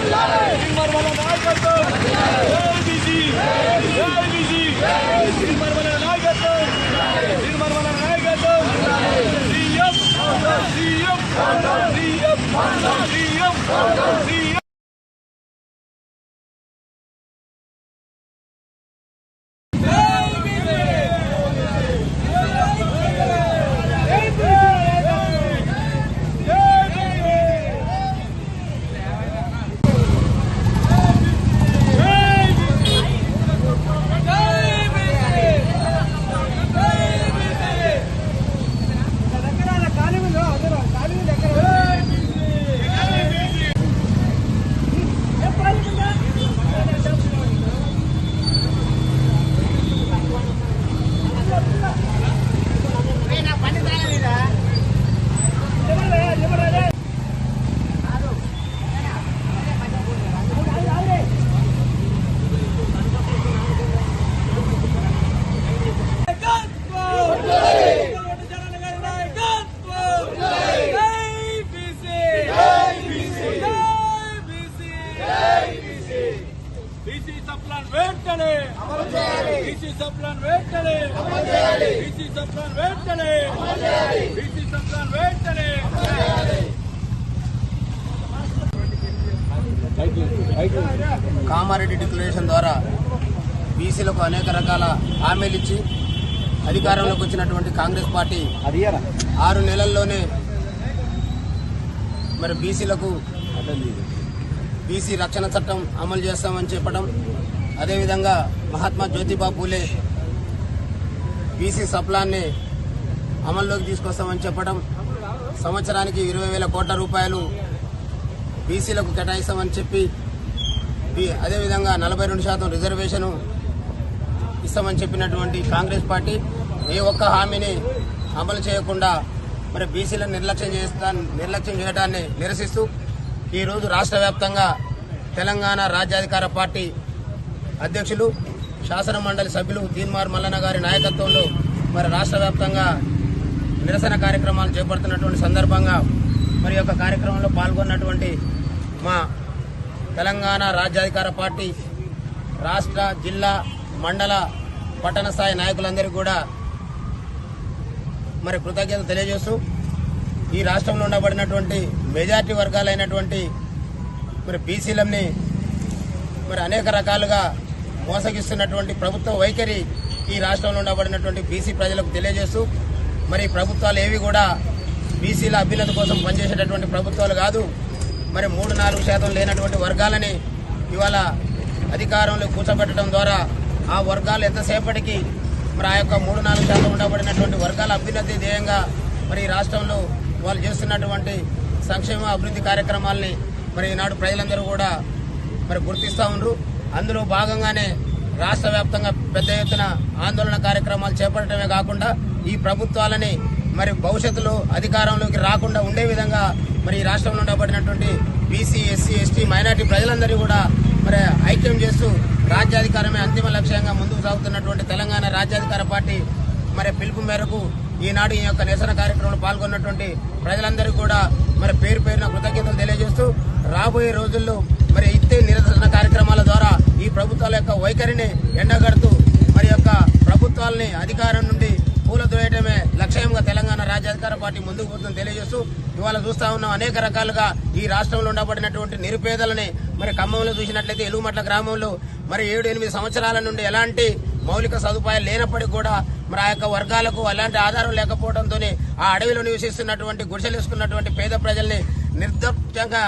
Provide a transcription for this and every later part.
నిర్మల నాయకత్వం ఏబీసీ నిర్మల నాయకత్వం CM Kamareddy declaration ద్వారా బీసీలకు అనేక రకాల హామీలు ఇచ్చి అధికారంలోకి వచ్చినటువంటి కాంగ్రెస్ పార్టీ 6 నెలల్లోనే మరి బీసీలకు బీసీ రక్షణ చట్టం అమలు చేస్తామని చెప్పడం, అదేవిధంగా మహాత్మా జ్యోతిబా పూలే బీసీ సప్లాన్ని అమల్లోకి తీసుకొస్తామని చెప్పడం, సంవత్సరానికి 20,000 కోట్ల రూపాయలు బీసీలకు కేటాయిస్తామని చెప్పి, అదేవిధంగా 42% రిజర్వేషను ఇస్తామని చెప్పినటువంటి కాంగ్రెస్ పార్టీ ఏ ఒక్క హామీని అమలు చేయకుండా మరి బీసీలను నిర్లక్ష్యం చేయడాన్ని నిరసిస్తూ ఈరోజు రాష్ట్ర వ్యాప్తంగా తెలంగాణ రాజ్యాధికార పార్టీ అధ్యక్షులు శాసన మండలి సభ్యులు తీన్మార్ మల్లన్న గారి నాయకత్వంలో మరి రాష్ట్ర వ్యాప్తంగా నిరసన కార్యక్రమాలు చేపడుతున్నటువంటి సందర్భంగా మరి యొక్క కార్యక్రమంలో పాల్గొన్నటువంటి మా తెలంగాణ రాజ్యాధికార పార్టీ రాష్ట్ర, జిల్లా, మండల, పట్టణ స్థాయి నాయకులందరికీ కూడా మరి కృతజ్ఞత తెలియజేస్తూ ఈ రాష్ట్రంలో ఉండబడినటువంటి మెజార్టీ వర్గాలైనటువంటి మరి బీసీలని మరి అనేక రకాలుగా మోసగిస్తున్నటువంటి ప్రభుత్వ వైఖరి ఈ రాష్ట్రంలో ఉండబడినటువంటి బీసీ ప్రజలకు తెలియజేస్తూ మరి ప్రభుత్వాలు ఏవి కూడా బీసీల అభ్యున్నతి కోసం పనిచేసేటటువంటి ప్రభుత్వాలు కాదు. మరి 3-4% లేనటువంటి వర్గాలని ఇవాళ అధికారంలో కూర్చోబెట్టడం ద్వారా ఆ వర్గాలు ఎంతసేపటికి మరి ఆ యొక్క 3-4% ఉండబడినటువంటి వర్గాల అభ్యున్నతి ధ్యేయంగా మరి ఈ రాష్ట్రంలో వాళ్ళు చేస్తున్నటువంటి సంక్షేమ అభివృద్ధి కార్యక్రమాలని మరి ఈనాడు ప్రజలందరూ కూడా మరి గుర్తిస్తూ ఉన్నారు. అందులో భాగంగానే రాష్ట్ర వ్యాప్తంగా పెద్ద ఎత్తున ఆందోళన కార్యక్రమాలు చేపట్టడమే కాకుండా ఈ ప్రభుత్వాలని మరి భవిష్యత్తులో అధికారంలోకి రాకుండా ఉండే విధంగా మరి ఈ రాష్ట్రంలో ఉండబడినటువంటి బీసీ, ఎస్సీ, ఎస్టీ, మైనార్టీ ప్రజలందరూ కూడా మరి ఐక్యం చేస్తూ రాజ్యాధికారమే అంతిమ లక్ష్యంగా ముందుకు సాగుతున్నటువంటి తెలంగాణ రాజ్యాధికార పార్టీ మరి పిలుపు మేరకు ఈనాడు ఈ యొక్క నిరసన కార్యక్రమంలో పాల్గొన్నటువంటి ప్రజలందరికీ కూడా మరి పేరు పేరున కృతజ్ఞతలు తెలియజేస్తూ రాబోయే రోజుల్లో మరి ఇత్తే నిరసన కార్యక్రమాల ద్వారా ఈ ప్రభుత్వాల యొక్క వైఖరిని ఎండగడుతూ మరి యొక్క ప్రభుత్వాలని అధికారం నుండి కూలదోయటమే లక్ష్యంగా తెలంగాణ రాజ్యాధికార పార్టీ ముందుకు పోతుందని తెలియజేస్తూ ఇవాళ చూస్తా ఉన్నాం అనేక రకాలుగా ఈ రాష్ట్రంలో ఉండబడినటువంటి నిరుపేదలని మరి ఖమ్మంలో చూసినట్లయితే ఎలుగుమట్ల గ్రామంలో మరి 7-8 సంవత్సరాల నుండి ఎలాంటి మౌలిక సదుపాయాలు లేనప్పటికీ కూడా మరి ఆ యొక్క వర్గాలకు అలాంటి ఆధారం లేకపోవడంతో ఆ అడవిలో నివసిస్తున్నటువంటి గుడిసెలేసుకున్నటువంటి పేద ప్రజల్ని నిర్దప్యంగా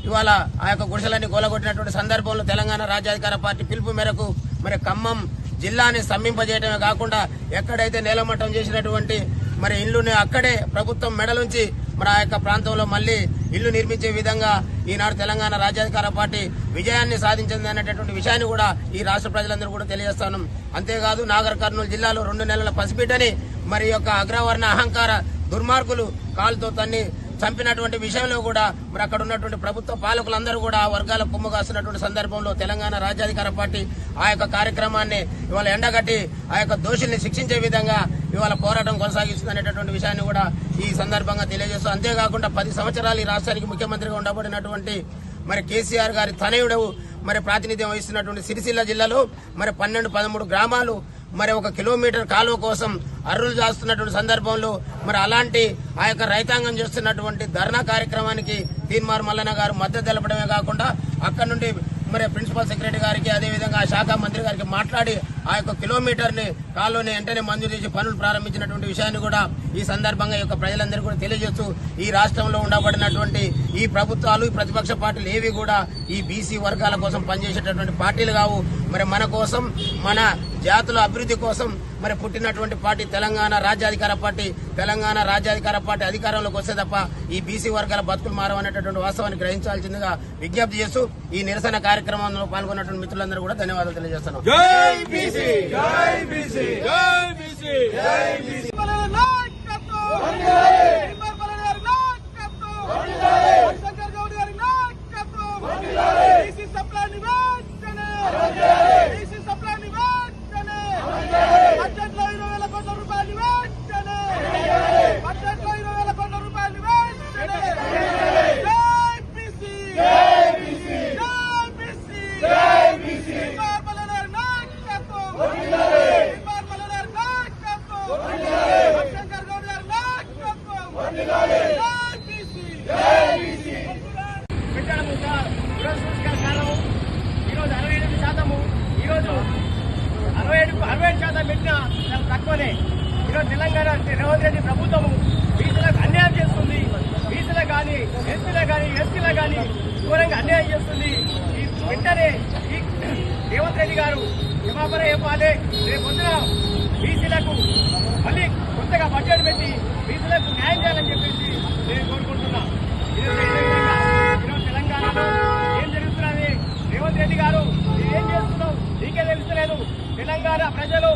ఇవాళ ఆ యొక్క గుడిసెలన్నీ గోలగొట్టినటువంటి సందర్భంలో తెలంగాణ రాజ్యాధికార పార్టీ పిలుపు మేరకు మరి ఖమ్మం జిల్లాని స్తంభింపజేయడమే కాకుండా ఎక్కడైతే నేలమట్టం చేసినటువంటి మరి ఇళ్లుని అక్కడే ప్రభుత్వం మెడలుంచి మరి ఆ యొక్క ప్రాంతంలో మళ్లీ ఇల్లు నిర్మించే విధంగా ఈనాడు తెలంగాణ రాజ్యాధికార పార్టీ విజయాన్ని సాధించింది అనేటటువంటి విషయాన్ని కూడా ఈ రాష్ట్ర ప్రజలందరూ కూడా తెలియజేస్తాను. అంతేకాదు నాగర్ కర్నూలు జిల్లాలో 2 నెలల పసిబిడ్డని మరి యొక్క అగ్రవర్ణ అహంకార దుర్మార్గులు కాలుతో తన్ని చంపినటువంటి విషయంలో కూడా మరి అక్కడ ఉన్నటువంటి ప్రభుత్వ పాలకులందరూ కూడా ఆ వర్గాల కుమ్ము కాస్తున్నటువంటి సందర్భంలో తెలంగాణ రాజ్యాధికార పార్టీ ఆ యొక్క కార్యక్రమాన్ని ఇవాళ ఎండగట్టి ఆ యొక్క దోషుల్ని శిక్షించే విధంగా ఇవాళ పోరాటం కొనసాగిస్తుంది అనేటటువంటి విషయాన్ని కూడా ఈ సందర్భంగా తెలియజేస్తూ, అంతేకాకుండా 10 సంవత్సరాలు ఈ రాష్ట్రానికి ముఖ్యమంత్రిగా ఉండబడినటువంటి మరి కేసీఆర్ గారి తనయుడు మరి ప్రాతినిధ్యం వహిస్తున్నటువంటి సిరిసిల్ల జిల్లాలో మరి 12-13 గ్రామాలు మరి 1 కిలోమీటర్ కాలువ కోసం అర్రులు చేస్తున్నటువంటి సందర్భంలో మరి అలాంటి ఆ యొక్క రైతాంగం చేస్తున్నటువంటి ధర్నా కార్యక్రమానికి తీన్మార్ మల్లన్న గారు మద్దతు తెలపడమే కాకుండా అక్కడ నుండి మరి ప్రిన్సిపల్ సెక్రటరీ గారికి అదేవిధంగా శాఖ మంత్రి గారికి మాట్లాడి ఆ యొక్క కిలోమీటర్ని కాలువని వెంటనే మంజూరు చేసి పనులు ప్రారంభించినటువంటి విషయాన్ని కూడా ఈ సందర్భంగా ఈ యొక్క ప్రజలందరూ కూడా తెలియజేస్తూ ఈ రాష్ట్రంలో ఉండబడినటువంటి ఈ ప్రభుత్వాలు ఈ ప్రతిపక్ష పార్టీలు ఏవి కూడా ఈ బీసీ వర్గాల కోసం పనిచేసేటటువంటి పార్టీలు కావు. మరి మన కోసం మన జాతుల అభివృద్ధి కోసం మరి పుట్టినటువంటి పార్టీ తెలంగాణ రాజ్యాధికార పార్టీ. తెలంగాణ రాజ్యాధికార పార్టీ అధికారంలోకి వస్తే తప్ప ఈ బీసీ వర్గాల బతుకులు మారవనేటటువంటి వాస్తవాన్ని గ్రహించాల్సిందిగా విజ్ఞప్తి చేస్తూ ఈ నిరసన కార్యక్రమంలో పాల్గొన్నటువంటి మిత్రులందరూ కూడా ధన్యవాదాలు తెలియజేస్తున్నాం. జై బీసీ, జై బీసీ, జై బీసీ, జై బీసీ. ఈరోజు 67% పెట్టినా తక్కువనే. ఈరోజు తెలంగాణ రేవంత్ రెడ్డి ప్రభుత్వము బీసీలకు అన్యాయం చేస్తుంది. బీసీలకు కానీ ఎస్సీలకు కానీ ఎస్టీలకు కానీ ఘోరంగా అన్యాయం చేస్తుంది. ఈ వెంటనే ఈ రేవంత్ రెడ్డి గారు క్షమాపణ చెప్పాలి. రేపు పొద్దున బీసీలకు మళ్ళీ కొత్తగా బడ్జెట్ పెట్టి బీసీలకు న్యాయం చేయాలని చెప్పేసి నేను కోరుకుంటున్నా. ఈరోజు తెలంగాణలో ఏం జరుగుతున్నది? రేవంత్ రెడ్డి గారు ఏం చేస్తున్నావు నీకే తెలుస్తలేదు. తెలంగాణ ప్రజలు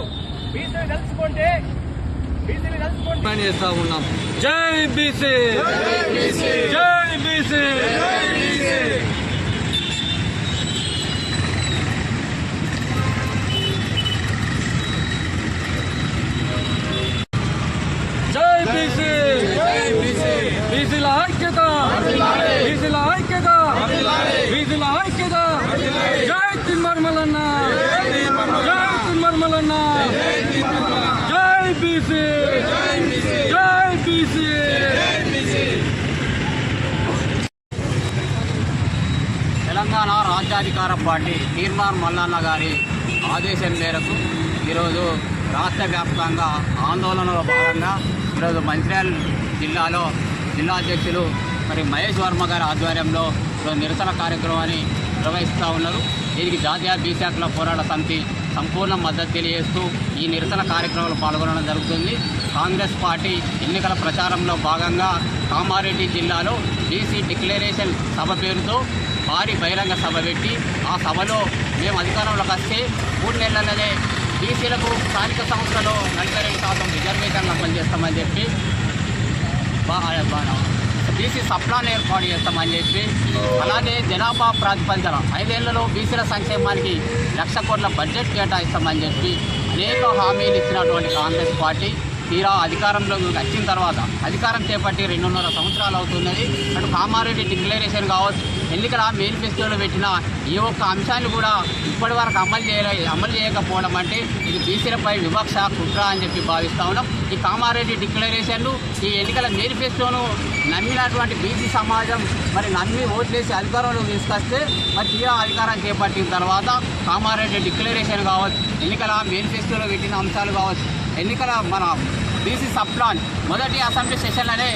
బీసీని తెలుసుకుంటే చేస్తా ఉన్నాం. జై బీసీ, జై బీసీ, జై బీసీ, బీసీల ఐక్యత, బీసీల ఐక్యత, బీసీల ఐక్యత. జై తీన్మార్ మల్లన్న, జై తీన్మార్ మల్లన్న, జై బీసీ, జై బీసీ. తెలంగాణ రాజ్యాధికార పార్టీ తీన్మార్ మల్లన్న గారి ఆదేశం మేరకు ఈరోజు రాష్ట్ర వ్యాప్తంగా ఆందోళనలో భాగంగా ఈరోజు మంచిర్యాల జిల్లాలో జిల్లా అధ్యక్షులు మరి మహేష్ వర్మ గారి ఆధ్వర్యంలో నిరసన కార్యక్రమాన్ని నిర్వహిస్తూ ఉన్నారు. దీనికి జాతీయ బీసీ హక్కుల పోరాట సమితి సంపూర్ణ మద్దతు తెలియజేస్తూ ఈ నిరసన కార్యక్రమంలో పాల్గొనడం జరుగుతుంది. కాంగ్రెస్ పార్టీ ఎన్నికల ప్రచారంలో భాగంగా కామారెడ్డి జిల్లాలో బీసీ డిక్లరేషన్ సభ పేరుతో భారీ బహిరంగ సభ పెట్టి ఆ సభలో మేము అధికారంలోకి వస్తే 3 నెలలనే బీసీలకు స్థానిక సంస్థలో 42% రిజర్వేషన్లు అమలు చేస్తామని చెప్పి బీసీ సప్లాన్ ఏర్పాటు చేస్తామని చెప్పి అలాగే జనాభా ప్రాతిపదికన 5 ఏళ్లలో బీసీల సంక్షేమానికి 1,00,000 కోట్ల బడ్జెట్ కేటాయిస్తామని చెప్పి అనేక హామీలు ఇచ్చినటువంటి కాంగ్రెస్ పార్టీ తీరా అధికారంలోకి వచ్చిన తర్వాత అధికారం చేపట్టి 2.5 సంవత్సరాలు అవుతున్నది. అటు కామారెడ్డి డిక్లరేషన్ కావచ్చు, ఎన్నికల మేనిఫెస్టోలో పెట్టిన ఏ ఒక్క అంశాన్ని కూడా ఇప్పటి వరకు అమలు చేయకపోవడం అంటే ఇది బీసీలపై వివక్ష కుట్ర అని చెప్పి భావిస్తా ఉన్నాం. ఈ కామారెడ్డి డిక్లరేషన్లు ఈ ఎన్నికల మేనిఫెస్టోను నమ్మినటువంటి బీసీ సమాజం మరి నమ్మి ఓట్లేసి అధికారంలోకి తీసుకొస్తే మరి తీరా అధికారం చేపట్టిన తర్వాత కామారెడ్డి డిక్లరేషన్ కావచ్చు, ఎన్నికల మేనిఫెస్టోలో పెట్టిన అంశాలు కావచ్చు, ఎన్నికల మన బీసీ సప్లాన్ మొదటి అసెంబ్లీ సెషన్లనే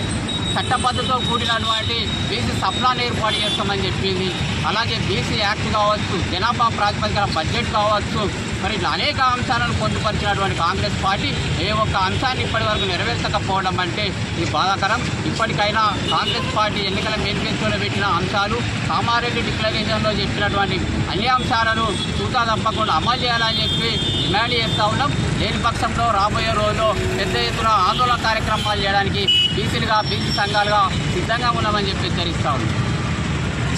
చట్టబద్ధతో కూడినటువంటి బీసీ సప్లాన్ ఏర్పాటు చేస్తామని చెప్పింది. అలాగే బీసీ యాక్ట్ కావచ్చు, జనాభా ప్రాతిపదికన బడ్జెట్ కావచ్చు, మరి ఇట్లా అనేక అంశాలను పొందుపరిచినటువంటి కాంగ్రెస్ పార్టీ ఏ ఒక్క అంశాన్ని ఇప్పటి వరకు నెరవేర్చకపోవడం అంటే ఇది బాధాకరం. ఇప్పటికైనా కాంగ్రెస్ పార్టీ ఎన్నికల మేనిఫెస్టోలో పెట్టిన అంశాలు, కామారెడ్డి డిక్లరేషన్లో చెప్పినటువంటి అన్ని అంశాలను తూచా తప్పకుండా అమలు చేయాలని చెప్పి డిమాండ్ చేస్తూ ఉన్నాం. లేని పక్షంలో రాబోయే రోజుల్లో పెద్ద ఎత్తున ఆందోళన కార్యక్రమాలు చేయడానికి బీసీలుగా బీసీ సంఘాలుగా సిద్ధంగా ఉన్నామని చెప్పి హెచ్చరిస్తా ఉన్నాం.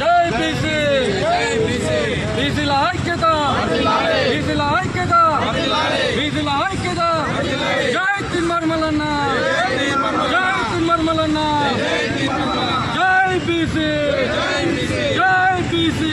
జై బీసీ, బీసీల ఐక్యత, బీసీల ఐక్యత, బీసీల ఐక్యత. జై తీన్మార్ మల్లన్న, జై తీన్మార్ మల్లన్న, జై బీసీ, జై బీసీ. బీసీ.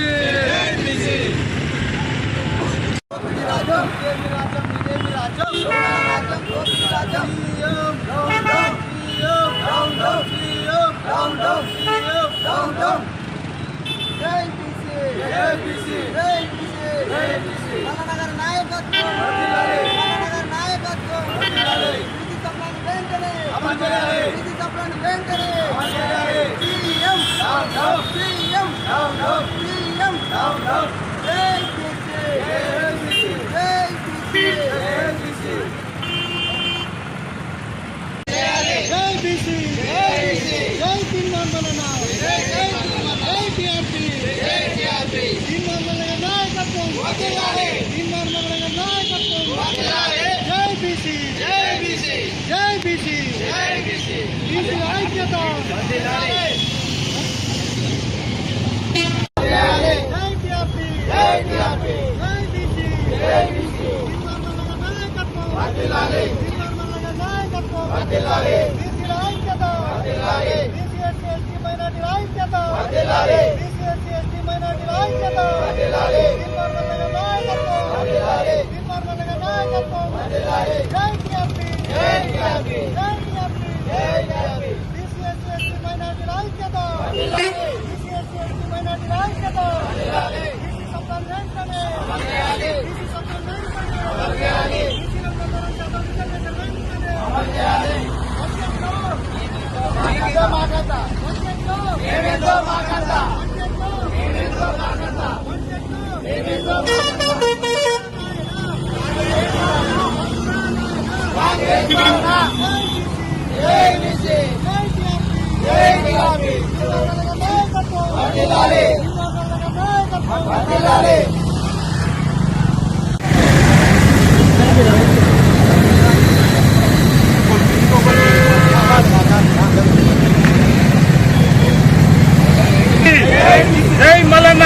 జై మల్లన్న,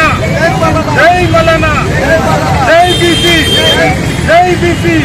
జై మల్లన్న, జై బీసీ, జై బీసీ.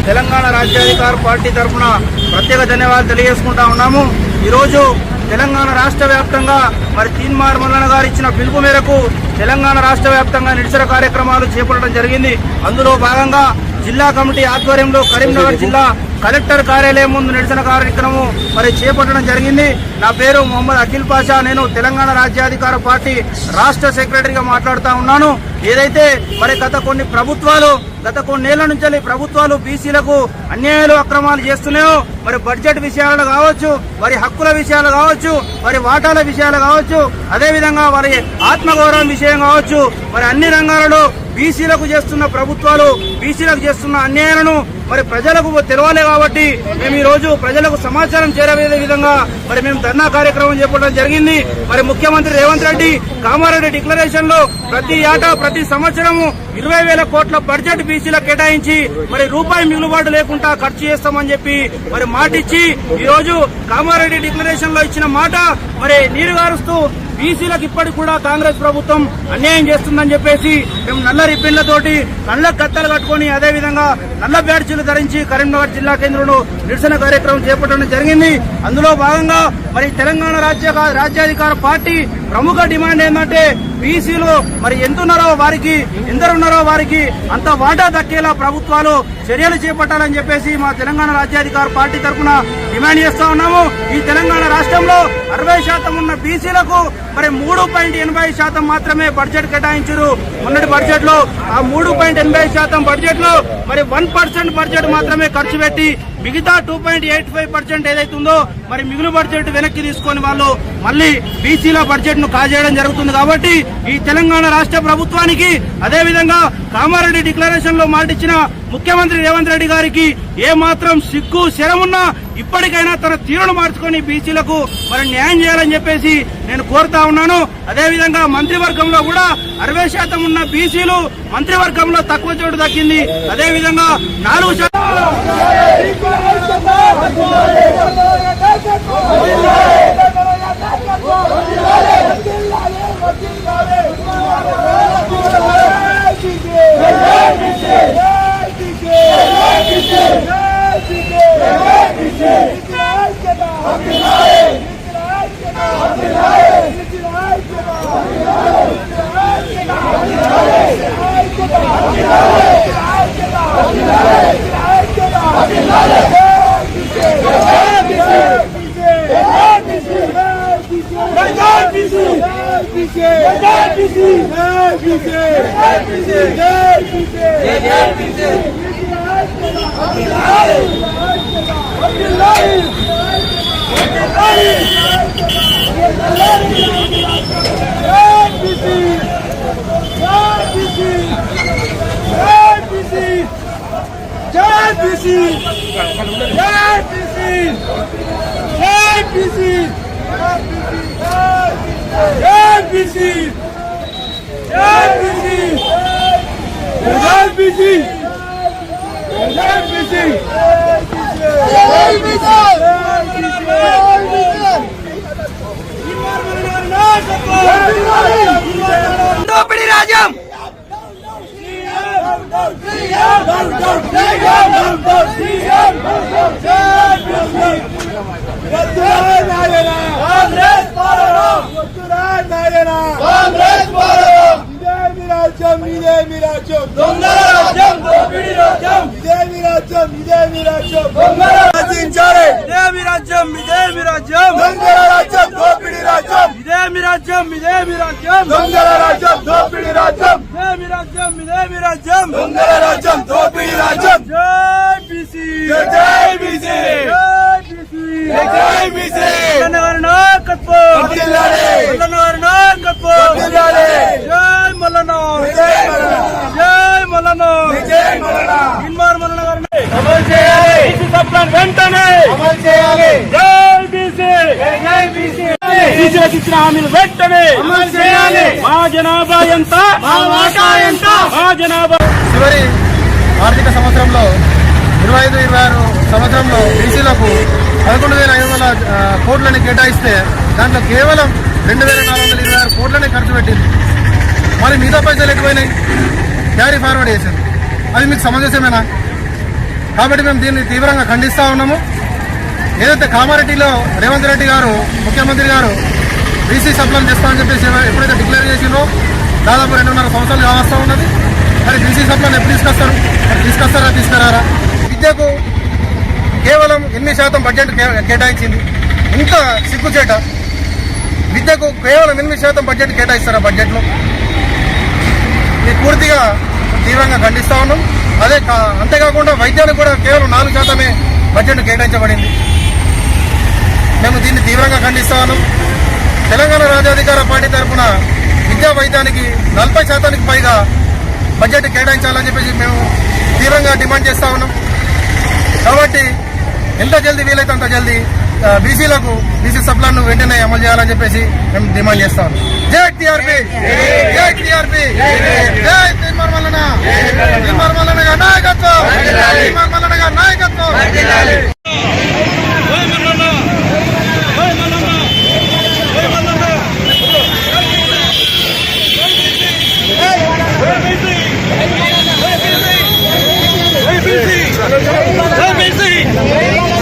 తెలంగాణ రాజ్యాధికార పార్టీ తరఫున ప్రత్యేక ధన్యవాదాలు తెలియజేసుకుంటా ఉన్నాము. ఈరోజు తెలంగాణ రాష్ట్ర వ్యాప్తంగా మరి తీన్మార్ మల్లన్న గారు ఇచ్చిన పిలుపు మేరకు తెలంగాణ రాష్ట్ర వ్యాప్తంగా నిరసన కార్యక్రమాలు చేపట్టడం జరిగింది. అందులో భాగంగా జిల్లా కమిటీ ఆధ్వర్యంలో కరీంనగర్ జిల్లా కలెక్టర్ కార్యాలయం ముందు నిరసన కార్యక్రమం మరి చేపట్టడం జరిగింది. నా పేరు మొహమ్మద్ అఖిల్ పాషా. నేను తెలంగాణ రాజ్యాధికార పార్టీ రాష్ట్ర సెక్రటరీగా మాట్లాడుతూ ఉన్నాను. ఏదైతే మరి గత కొన్నేళ్ల నుంచి ప్రభుత్వాలు బీసీలకు అన్యాయాలు అక్రమాలు చేస్తున్నాయో మరి బడ్జెట్ విషయాలు కావచ్చు, వారి హక్కుల విషయాలు కావచ్చు, వారి వాటాల విషయాలు కావచ్చు, అదేవిధంగా వారి ఆత్మగౌరవం విషయం కావచ్చు, మరి అన్ని రంగాలలో బీసీలకు చేస్తున్న ప్రభుత్వాలు బీసీలకు చేస్తున్న అన్యాయాలను మరి ప్రజలకు తెలవాలి. కాబట్టి మేము ఈ రోజు ప్రజలకు సమాచారం చేరవేసే విధంగా మరి మేము ధర్నా కార్యక్రమం చేపట్టడం జరిగింది. మరి ముఖ్యమంత్రి రేవంత్ రెడ్డి కామారెడ్డి డిక్లరేషన్ లో ప్రతి సంవత్సరము 20,000 కోట్ల బడ్జెట్ బీసీలకు కేటాయించి మరి రూపాయి మిగులుబాటు లేకుండా ఖర్చు చేస్తామని చెప్పి మరి మాటిచ్చి ఈ రోజు కామారెడ్డి డిక్లరేషన్ లో ఇచ్చిన మాట మరి నీరుగారుస్తూ బీసీలకు ఇప్పటికి కూడా కాంగ్రెస్ ప్రభుత్వం అన్యాయం చేస్తుందని చెప్పేసి మేము నల్ల రిబ్బన్లతోటి నల్ల కత్తలు కట్టుకుని అదేవిధంగా నల్ల బ్యాడ్జీలు ధరించి కరీంనగర్ జిల్లా కేంద్రంలో నిరసన కార్యక్రమం చేపట్టడం జరిగింది. అందులో భాగంగా మరి తెలంగాణ రాజ్యాధికార పార్టీ ప్రముఖ డిమాండ్ ఏంటంటే బీసీలు మరి ఎంతున్నారో వారికి ఎందరున్నారో వారికి అంత వాటా దక్కేలా ప్రభుత్వాలు చర్యలు చేపట్టాలని చెప్పేసి మా తెలంగాణ రాజ్యాధికార పార్టీ తరఫున డిమాండ్ చేస్తా ఉన్నాము. ఈ తెలంగాణ రాష్ట్రంలో 60% ఉన్న బీసీలకు మరి 3.80% మాత్రమే బడ్జెట్ కేటాయించారు. మొన్నటి బడ్జెట్ లో ఆ 3.80% బడ్జెట్ లో మరి 1% బడ్జెట్ మాత్రమే ఖర్చు పెట్టి మిగతా 2.85% ఏదైతుందో మరి మిగులు బడ్జెట్ వెనక్కి తీసుకొని వాళ్ళు మళ్ళీ బీసీల బడ్జెట్ ను కాజేయడం జరుగుతుంది. కాబట్టి ఈ తెలంగాణ రాష్ట్ర ప్రభుత్వానికి అదేవిధంగా కామారెడ్డి డిక్లరేషన్ లో మాటిచ్చిన ముఖ్యమంత్రి రేవంత్ రెడ్డి గారికి ఏ మాత్రం సిగ్గు శరమున్నా ఇప్పటికైనా తన తీరును మార్చుకొని బీసీలకు మరి న్యాయం చేయాలని చెప్పేసి నేను కోరుతా ఉన్నాను. అదేవిధంగా మంత్రివర్గంలో కూడా 60% ఉన్న బీసీలు మంత్రివర్గంలో తక్కువ చోటు దక్కింది. అదేవిధంగా 4% దోపిడీ రాజ్యం ఇచ్చిన హామీలు వెంటనే మా జనాభా ఎంత మా జనాభా చివరి ఆర్థిక సంవత్సరంలో 25-26 సంవత్సరంలో బీసీలకు 11,500 కోట్లని కేటాయిస్తే దాంట్లో కేవలం 2,426 కోట్లనే ఖర్చు పెట్టింది. మరి మిగతా పైసలు ఎక్కువైనాయి, క్యారీ ఫార్వర్డ్ చేసింది. అది మీకు సమంజసమేనా? కాబట్టి మేము దీన్ని తీవ్రంగా ఖండిస్తా ఉన్నాము. ఏదైతే కామారెడ్డిలో రేవంత్ రెడ్డి గారు ముఖ్యమంత్రి గారు బీసీ సప్లైని చేస్తామని చెప్పేసి ఎప్పుడైతే డిక్లేర్ చేసిందో దాదాపు 2.5 సంవత్సరాలు కావస్తా ఉన్నది. మరి బీసీ సప్లైని ఎప్పుడు తీసుకొస్తారు? తీసుకొస్తారా తీసుకురారా? విద్యకు కేవలం 8% బడ్జెట్ కేటాయించింది. ఇంత సిగ్గుచేట. విద్యకు కేవలం 8% బడ్జెట్ కేటాయిస్తారా బడ్జెట్లో? ఇది పూర్తిగా తీవ్రంగా ఖండిస్తా ఉన్నాం. అంతేకాకుండా వైద్యానికి కూడా కేవలం 4% బడ్జెట్ కేటాయించబడింది. మేము దీన్ని తీవ్రంగా ఖండిస్తా ఉన్నాం. తెలంగాణ రాజ్యాధికార పార్టీ తరఫున విద్యా వైద్యానికి 40% పైగా బడ్జెట్ కేటాయించాలని చెప్పేసి మేము తీవ్రంగా డిమాండ్ చేస్తా ఉన్నాం. కాబట్టి ఎంత జల్దీ వీలైతే అంత జల్దీ బీసీలకు బీసీ సప్లాన్ వెంటనే అమలు చేయాలని చెప్పేసి మేము డిమాండ్ చేస్తా ఉన్నాం. జై టీఆర్పీ, జై టీఆర్పీ, జై తీర్మార్ మల్లన్న, తీర్మార్ మల్లన్న గారి నాయకత్వం, తీర్మార్ మల్లన్న గారి నాయకత్వం.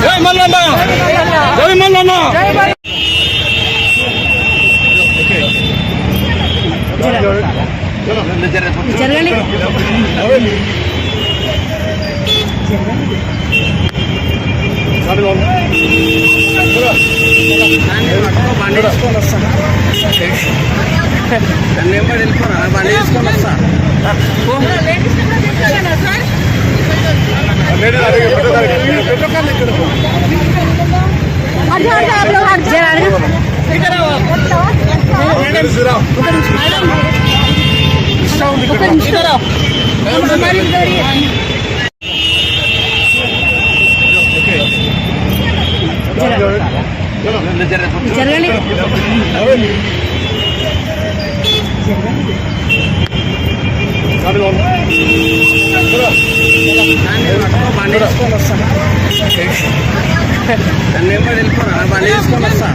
జై మల్లన్న, జై మల్లన్న. బండి తీసుకొని వస్తాను నన్ను ఏం వెళ్ళిపోరా బండి తీసుకొని వస్తా జరగండి బండి తీసుకొని వస్తాను నన్ను ఏం వెళ్ళిపోరా బండి తీసుకొని వస్తా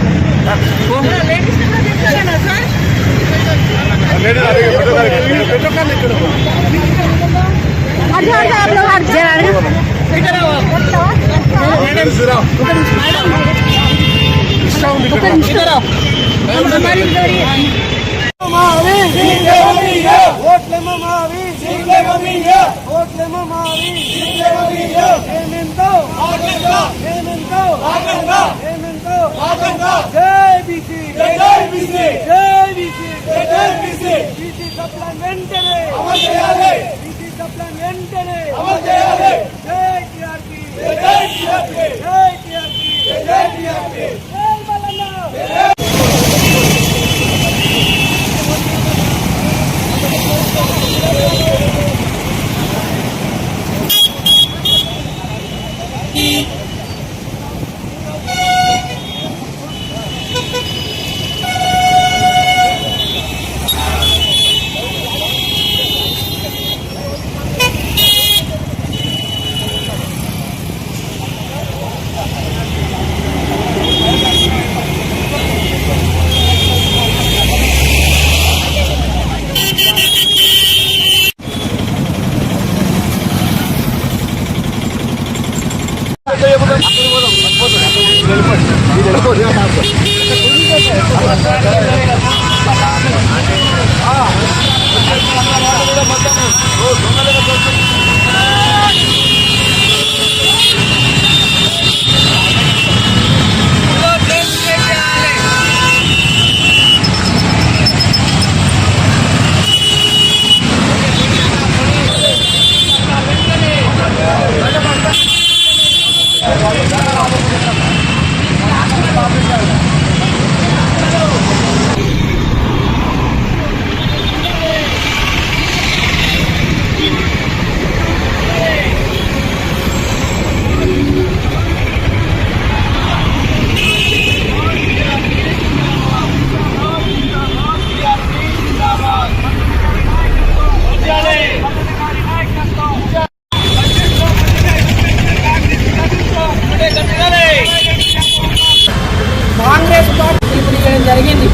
కాంగ్రెస్ పార్టీ పిలుపునివ్వడం జరిగింది.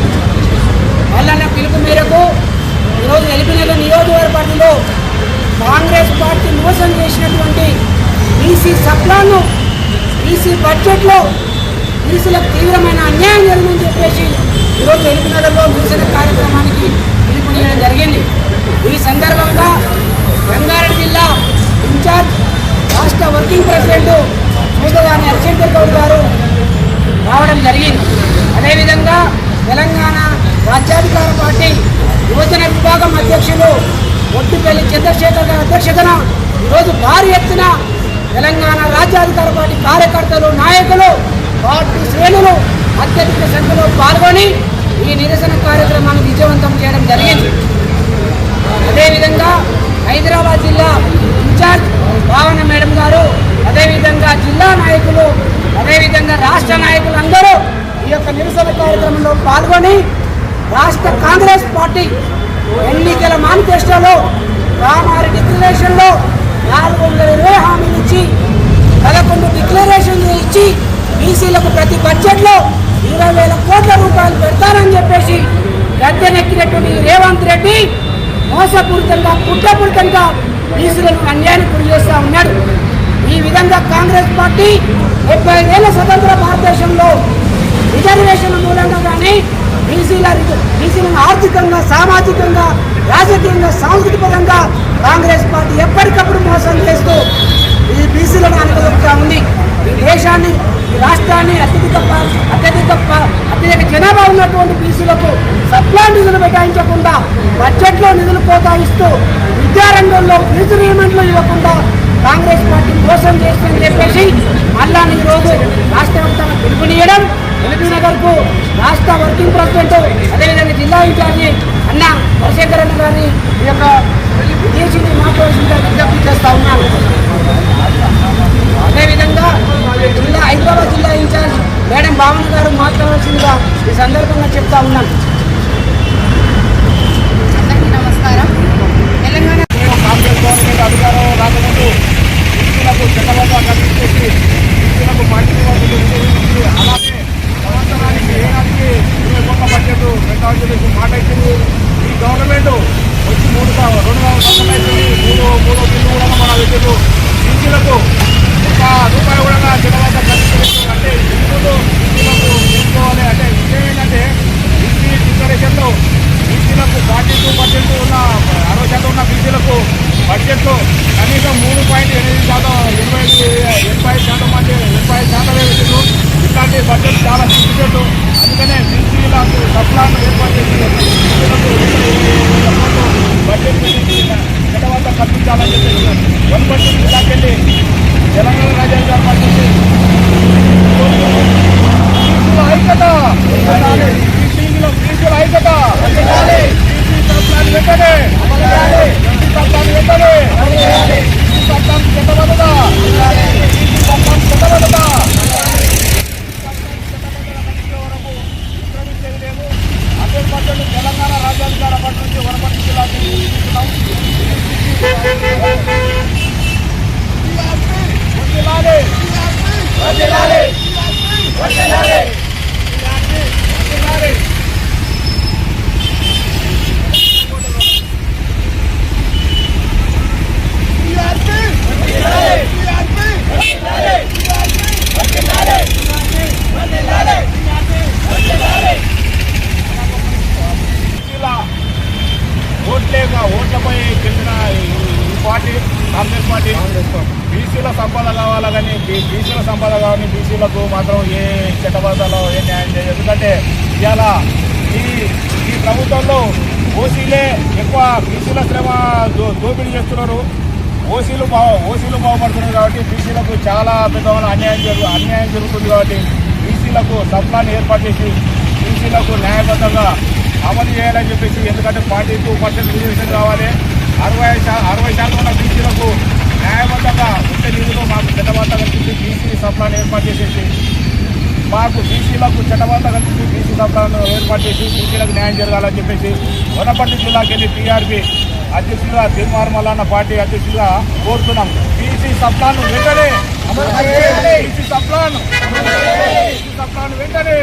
వాళ్ళ పిలుపు మేరకు ఈరోజు ఎలిపినగర్ నియోజకవర్గంలో కాంగ్రెస్ పార్టీ మోసం చేసినటువంటి బీసీ సప్లాను బీసీ బడ్జెట్లో బీసీలకు తీవ్రమైన అన్యాయం జరిగిందని చెప్పేసి ఈరోజు ఎలిపినగర్లో నిరసన కార్యక్రమానికి పిలుపునివ్వడం జరిగింది. ఈ సందర్భంగా రంగారెడ్డి జిల్లా ఇన్ఛార్జ్ రాష్ట్ర వర్కింగ్ ప్రెసిడెంట్ సూదగాని హరిశంకర్ గౌడ్ గారు రావడం జరిగింది. అదేవిధంగా తెలంగాణ రాజ్యాధికార పార్టీ యువజన విభాగం అధ్యక్షులు ఒట్టిపల్లి చంద్రశేఖర్ గారి అధ్యక్షతన ఈరోజు భారీ ఎత్తున తెలంగాణ రాజ్యాధికార పార్టీ కార్యకర్తలు నాయకులు పార్టీ శ్రేణులు అత్యధిక సంఖ్యలో పాల్గొని ఈ నిరసన కార్యక్రమాన్ని విజయవంతం చేయడం జరిగింది. అదేవిధంగా హైదరాబాద్ జిల్లా ఇన్ఛార్జ్ భావన మేడం గారు, అదేవిధంగా జిల్లా నాయకులు, అదేవిధంగా రాష్ట్ర నాయకులందరూ ఈ యొక్క నిరసన కార్యక్రమంలో పాల్గొని రాష్ట్ర కాంగ్రెస్ పార్టీ ఎన్నికల మేనిఫెస్టోలో రామారి డిక్లరేషన్లో 420 హామీలు ఇచ్చి 11 డిక్లరేషన్లు ఇచ్చి బీసీలకు ప్రతి బడ్జెట్లో 20,000 కోట్ల రూపాయలు పెడతారని చెప్పేసి గద్దెనెక్కినటువంటి రేవంత్ రెడ్డి మోసపూరితంగా కుట్రపూరితంగా బీసీలకు అన్యాయానికి గురి చేస్తూ ఉన్నాడు. ఈ విధంగా కాంగ్రెస్ పార్టీ 75 ఏళ్ల స్వతంత్ర భారతదేశంలో రిజర్వేషన్ల మూలంగా కానీ బీసీలను ఆర్థికంగా, సామాజికంగా, రాజకీయంగా, సాంస్కృతిక పరంగా కాంగ్రెస్ పార్టీ ఎప్పటికప్పుడు మోసం చేస్తూ ఈ బీసీలను అనుభవిస్తూ ఉంది. ఈ దేశాన్ని, ఈ రాష్ట్రాన్ని అత్యధిక జనాభా ఉన్నటువంటి బీసీలకు సప్లా నిధులు కేటాయించకుండా బడ్జెట్లో నిధులు కేటాయిస్తూ విద్యారంగంలో ఫీజు రీమెంట్లు ఇవ్వకుండా కాంగ్రెస్ పార్టీ మోసం చేస్తుందని చెప్పేసి మళ్ళా ఈరోజు రాష్ట్ర వ్యాప్తంగా పిలుపునియడం, ఎల్బీనగర్కు రాష్ట్ర వర్కింగ్ ప్రెసిడెంట్ అదేవిధంగా జిల్లా ఇన్ఛార్జి అన్న రాజశేఖర్ అన్న గారిని ఈ యొక్క విదేశీని మాట్లాడాల్సిందిగా విజ్ఞప్తి చేస్తా ఉన్నారు. అదేవిధంగా హైదరాబాద్ జిల్లా ఇన్ఛార్జ్ మేడం భావన గారు మాట్లాడాల్సిందిగా ఈ సందర్భంగా చెప్తా ఉన్నాను. అందరికీ నమస్కారం. తెలంగాణ కాంగ్రెస్ గవర్నమెంట్ అధికారం రాకముందు బీసీలకు చట్టబద్ధ కల్పించేసి బీసీలకు పార్టీ అలాగే సంవత్సరానికి ఏడాదికి 20 కోట్ల బడ్జెట్ పెట్టాలని చెప్పేసి మాట ఇచ్చింది. ఈ గవర్నమెంట్ వచ్చి 2 సంవత్సరాలు అవుతుంది. మూడో బిల్లు కూడా మన వ్యక్తులు బీసీలకు ₹1 కూడా చట్టబద్ధ కల్పించలేదు. అంటే ఇప్పుడు బీసీలకు తీసుకోవాలి. అంటే విషయం ఏంటంటే బీసీ డిక్లరేషన్లో బీసీలకు 42% ఉన్న 60% ఉన్న బీసీలకు బడ్జెట్లో కనీసం 3.8% 85% మంది 85% వేసిండ్రు. ఇట్లాంటి బడ్జెట్ చాలా సిగ్గుచేటు. అందుకనే బీసీలకు సప్లాను ఏర్పాటు చేసి బడ్జెట్ చట్టబద్ధ కల్పించాలని చెప్పేసి వనపర్తి జిల్లాకెళ్ళి తెలంగాణ రాజ్యాంగ ఏర్పాటు చేసి ఐక్యత బీసీల ఐక్యత తెలంగాణ రాజ్యాంగ పట్ల నుంచి వనపర్తి జిల్లాకి ఓట్లపై గెలిచిన ఈ పార్టీ కాంగ్రెస్ పార్టీ బీసీల సంపద కావాలా కానీ బీసీల సంపద కావాలని బీసీలకు మాత్రం ఏ చట్టబద్ధలో ఏ న్యాయం చేయదు. ఎందుకంటే ఇవాళ ఈ ప్రభుత్వంలో ఓసీలే ఎక్కువ బీసీల శ్రమ దోపిడీ చేస్తున్నారు. ఓసీలు బాగుపడుతున్నారు కాబట్టి బీసీలకు చాలా పెద్ద అన్యాయం జరుగుతుంది. కాబట్టి బీసీలకు సప్లాన్ని ఏర్పాటు చేసి బీసీలకు న్యాయబద్ధంగా అమలు చేయాలని చెప్పేసి, ఎందుకంటే 42% రిజర్వేషన్ కావాలి. 60% ఉన్న బీసీలకు న్యాయబద్ధంగా ఉంటే నిధులు మాకు చట్టబద్ధ కల్పించి బీసీ సప్లాన్ని ఏర్పాటు చేసేసి మాకు బీసీలకు చట్టబద్ధ కల్పించి బీసీ సప్లాను ఏర్పాటు చేసి బీసీలకు న్యాయం జరగాలని చెప్పేసి వనపర్తి జిల్లాకి వెళ్ళి టీఆర్పీ అధ్యక్షులుగా తీర్మార్మలన్న పార్టీ అధ్యక్షులుగా కోరుతున్నాం. బీసీ సప్లాను వెంటనే బీసీ సప్లాను వెంటనే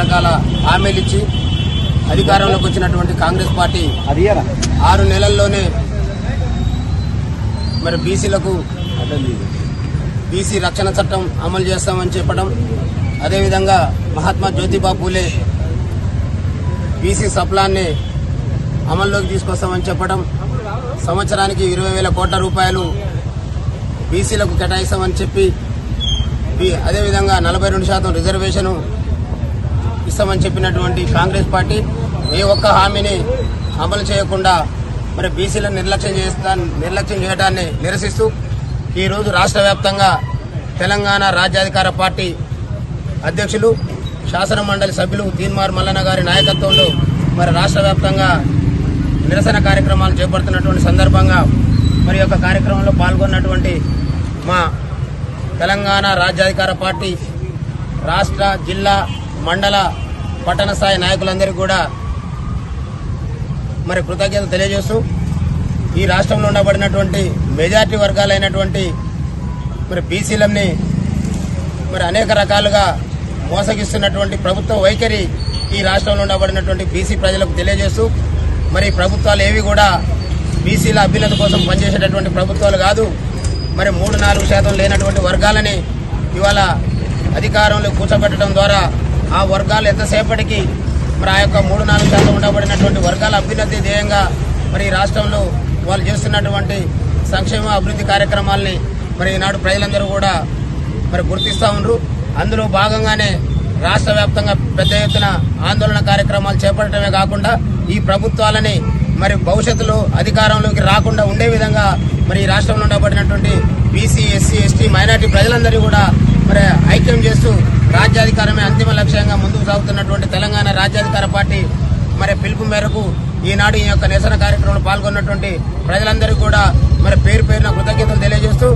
రకాల హామీలు ఇచ్చి అధికారంలోకి వచ్చినటువంటి కాంగ్రెస్ పార్టీ 6 నెలల్లోనే మరి బీసీ రక్షణ చట్టం అమలు చేస్తామని చెప్పడం, అదేవిధంగా మహాత్మా జ్యోతిబా పూలే బీసీ సప్లాన్ని అమల్లోకి తీసుకొస్తామని చెప్పడం, సంవత్సరానికి 20,000 కోట్ల రూపాయలు బీసీలకు కేటాయిస్తామని చెప్పి, అదేవిధంగా 42% రిజర్వేషన్ ఇస్తామని చెప్పినటువంటి కాంగ్రెస్ పార్టీ ఏ ఒక్క హామీని అమలు చేయకుండా మరి బీసీలను నిర్లక్ష్యం చేయడాన్ని నిరసిస్తూ ఈరోజు రాష్ట్ర వ్యాప్తంగా తెలంగాణ రాజ్యాధికార పార్టీ అధ్యక్షులు శాసన మండలి సభ్యులు తీన్మార్ మల్లన్న గారి నాయకత్వంలో మరి రాష్ట్ర వ్యాప్తంగా నిరసన కార్యక్రమాలు చేపడుతున్నటువంటి సందర్భంగా మరి యొక్క కార్యక్రమంలో పాల్గొన్నటువంటి మా తెలంగాణ రాజ్యాధికార పార్టీ రాష్ట్ర, జిల్లా, మండల, పట్టణ స్థాయి నాయకులందరికీ కూడా మరి కృతజ్ఞతలు తెలియజేస్తూ ఈ రాష్ట్రంలో ఉండబడినటువంటి మెజార్టీ వర్గాలైనటువంటి మరి బీసీలని మరి అనేక రకాలుగా మోసగిస్తున్నటువంటి ప్రభుత్వ వైఖరి ఈ రాష్ట్రంలో ఉండబడినటువంటి బీసీ ప్రజలకు తెలియజేస్తూ మరి ప్రభుత్వాలు ఏవి కూడా బీసీల అభ్యున్నతి కోసం పనిచేసేటటువంటి ప్రభుత్వాలు కాదు. మరి 3-4% లేనటువంటి వర్గాలని ఇవాళ అధికారంలో కూర్చోబెట్టడం ద్వారా ఆ వర్గాలు ఎంతసేపటికి మరి ఆ యొక్క 3-4% ఉండబడినటువంటి వర్గాల అభ్యున్నతి ధ్యేయంగా మరి ఈ రాష్ట్రంలో వాళ్ళు చేస్తున్నటువంటి సంక్షేమ అభివృద్ధి కార్యక్రమాలని మరి ఈనాడు ప్రజలందరూ కూడా మరి గుర్తిస్తూ ఉన్నారు. అందులో భాగంగానే రాష్ట్ర వ్యాప్తంగా పెద్ద ఎత్తున ఆందోళన కార్యక్రమాలు చేపట్టడమే కాకుండా ఈ ప్రభుత్వాలని మరి భవిష్యత్తులో అధికారంలోకి రాకుండా ఉండే విధంగా మరి ఈ రాష్ట్రంలో ఉండబడినటువంటి బీసీ, ఎస్సీ, ఎస్టీ, మైనార్టీ ప్రజలందరూ కూడా మరి ఐక్యం చేస్తూ రాజ్యాధికారమే అంతిమ లక్ష్యంగా ముందుకు సాగుతున్నటువంటి తెలంగాణ రాజ్యాధికార పార్టీ మరి పిలుపు మేరకు ఈనాడు ఈ యొక్క నిరసన కార్యక్రమంలో పాల్గొన్నటువంటి ప్రజలందరికీ కూడా మరి పేరున కృతజ్ఞతలు తెలియజేస్తూ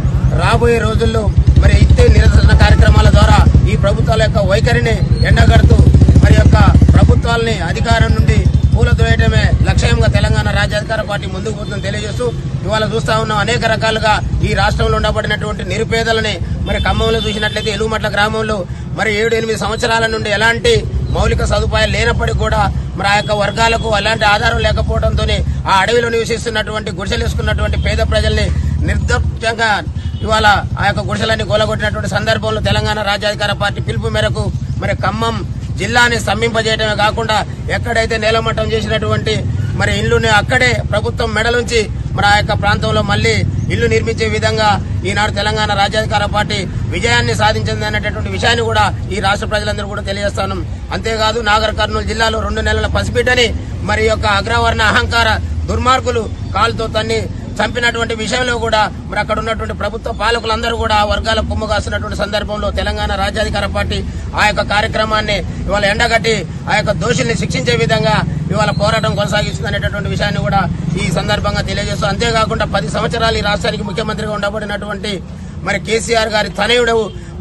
రాబోయే రోజుల్లో మరి ఇచ్చే నిరసన కార్యక్రమాల ద్వారా ఈ ప్రభుత్వాల యొక్క వైఖరిని ఎండగడుతూ మరి యొక్క ప్రభుత్వాలని అధికారం నుండి కూలదోయటమే లక్ష్యంగా తెలంగాణ రాజ్యాధికార పార్టీ ముందుకు పోతుందని తెలియజేస్తూ ఇవాళ చూస్తా ఉన్నాం అనేక రకాలుగా ఈ రాష్ట్రంలో ఉండబడినటువంటి నిరుపేదలని మరి ఖమ్మంలో చూసినట్లయితే ఎలుగుమట్ల గ్రామంలో మరి 7-8 సంవత్సరాల నుండి ఎలాంటి మౌలిక సదుపాయాలు లేనప్పటికీ కూడా మరి ఆ యొక్క వర్గాలకు అలాంటి ఆధారం లేకపోవడంతో ఆ అడవిలో నివసిస్తున్నటువంటి గుడిసెలేసుకున్నటువంటి పేద ప్రజల్ని నిర్దోషంగా ఇవాళ ఆ యొక్క గుడిసెలన్నీ గోలగొట్టినటువంటి సందర్భంలో తెలంగాణ రాజ్యాధికార పార్టీ పిలుపు మేరకు మరి ఖమ్మం జిల్లాని స్తంభింపజేయడమే కాకుండా ఎక్కడైతే నేలమట్టం చేసినటువంటి మరి ఇల్లుని అక్కడే ప్రభుత్వం మెడలుంచి మరి ఆ యొక్క ప్రాంతంలో మళ్లీ ఇల్లు నిర్మించే విధంగా ఈనాడు తెలంగాణ రాజ్యాధికార పార్టీ విజయాన్ని సాధించింది అనేటటువంటి విషయాన్ని కూడా ఈ రాష్ట్ర ప్రజలందరూ కూడా తెలియజేస్తాను. అంతేకాదు నాగర్ కర్నూలు జిల్లాలో 2 నెలల పసిబిడ్డని మరి యొక్క అగ్రవర్ణ అహంకార దుర్మార్గులు కాలుతో తన్ని చంపినటువంటి విషయంలో కూడా మరి అక్కడ ఉన్నటువంటి ప్రభుత్వ పాలకులందరూ కూడా ఆ వర్గాల కొమ్ము కాస్తున్నటువంటి సందర్భంలో తెలంగాణ రాజ్యాధికార పార్టీ ఆ యొక్క కార్యక్రమాన్ని ఇవాళ ఎండగట్టి ఆ యొక్క దోషుల్ని శిక్షించే విధంగా ఇవాళ పోరాటం కొనసాగిస్తుంది అనేటటువంటి విషయాన్ని కూడా ఈ సందర్భంగా తెలియజేస్తూ, అంతేకాకుండా 10 సంవత్సరాలు ఈ రాష్ట్రానికి ముఖ్యమంత్రిగా ఉండబడినటువంటి మరి కేసీఆర్ గారి తనయుడు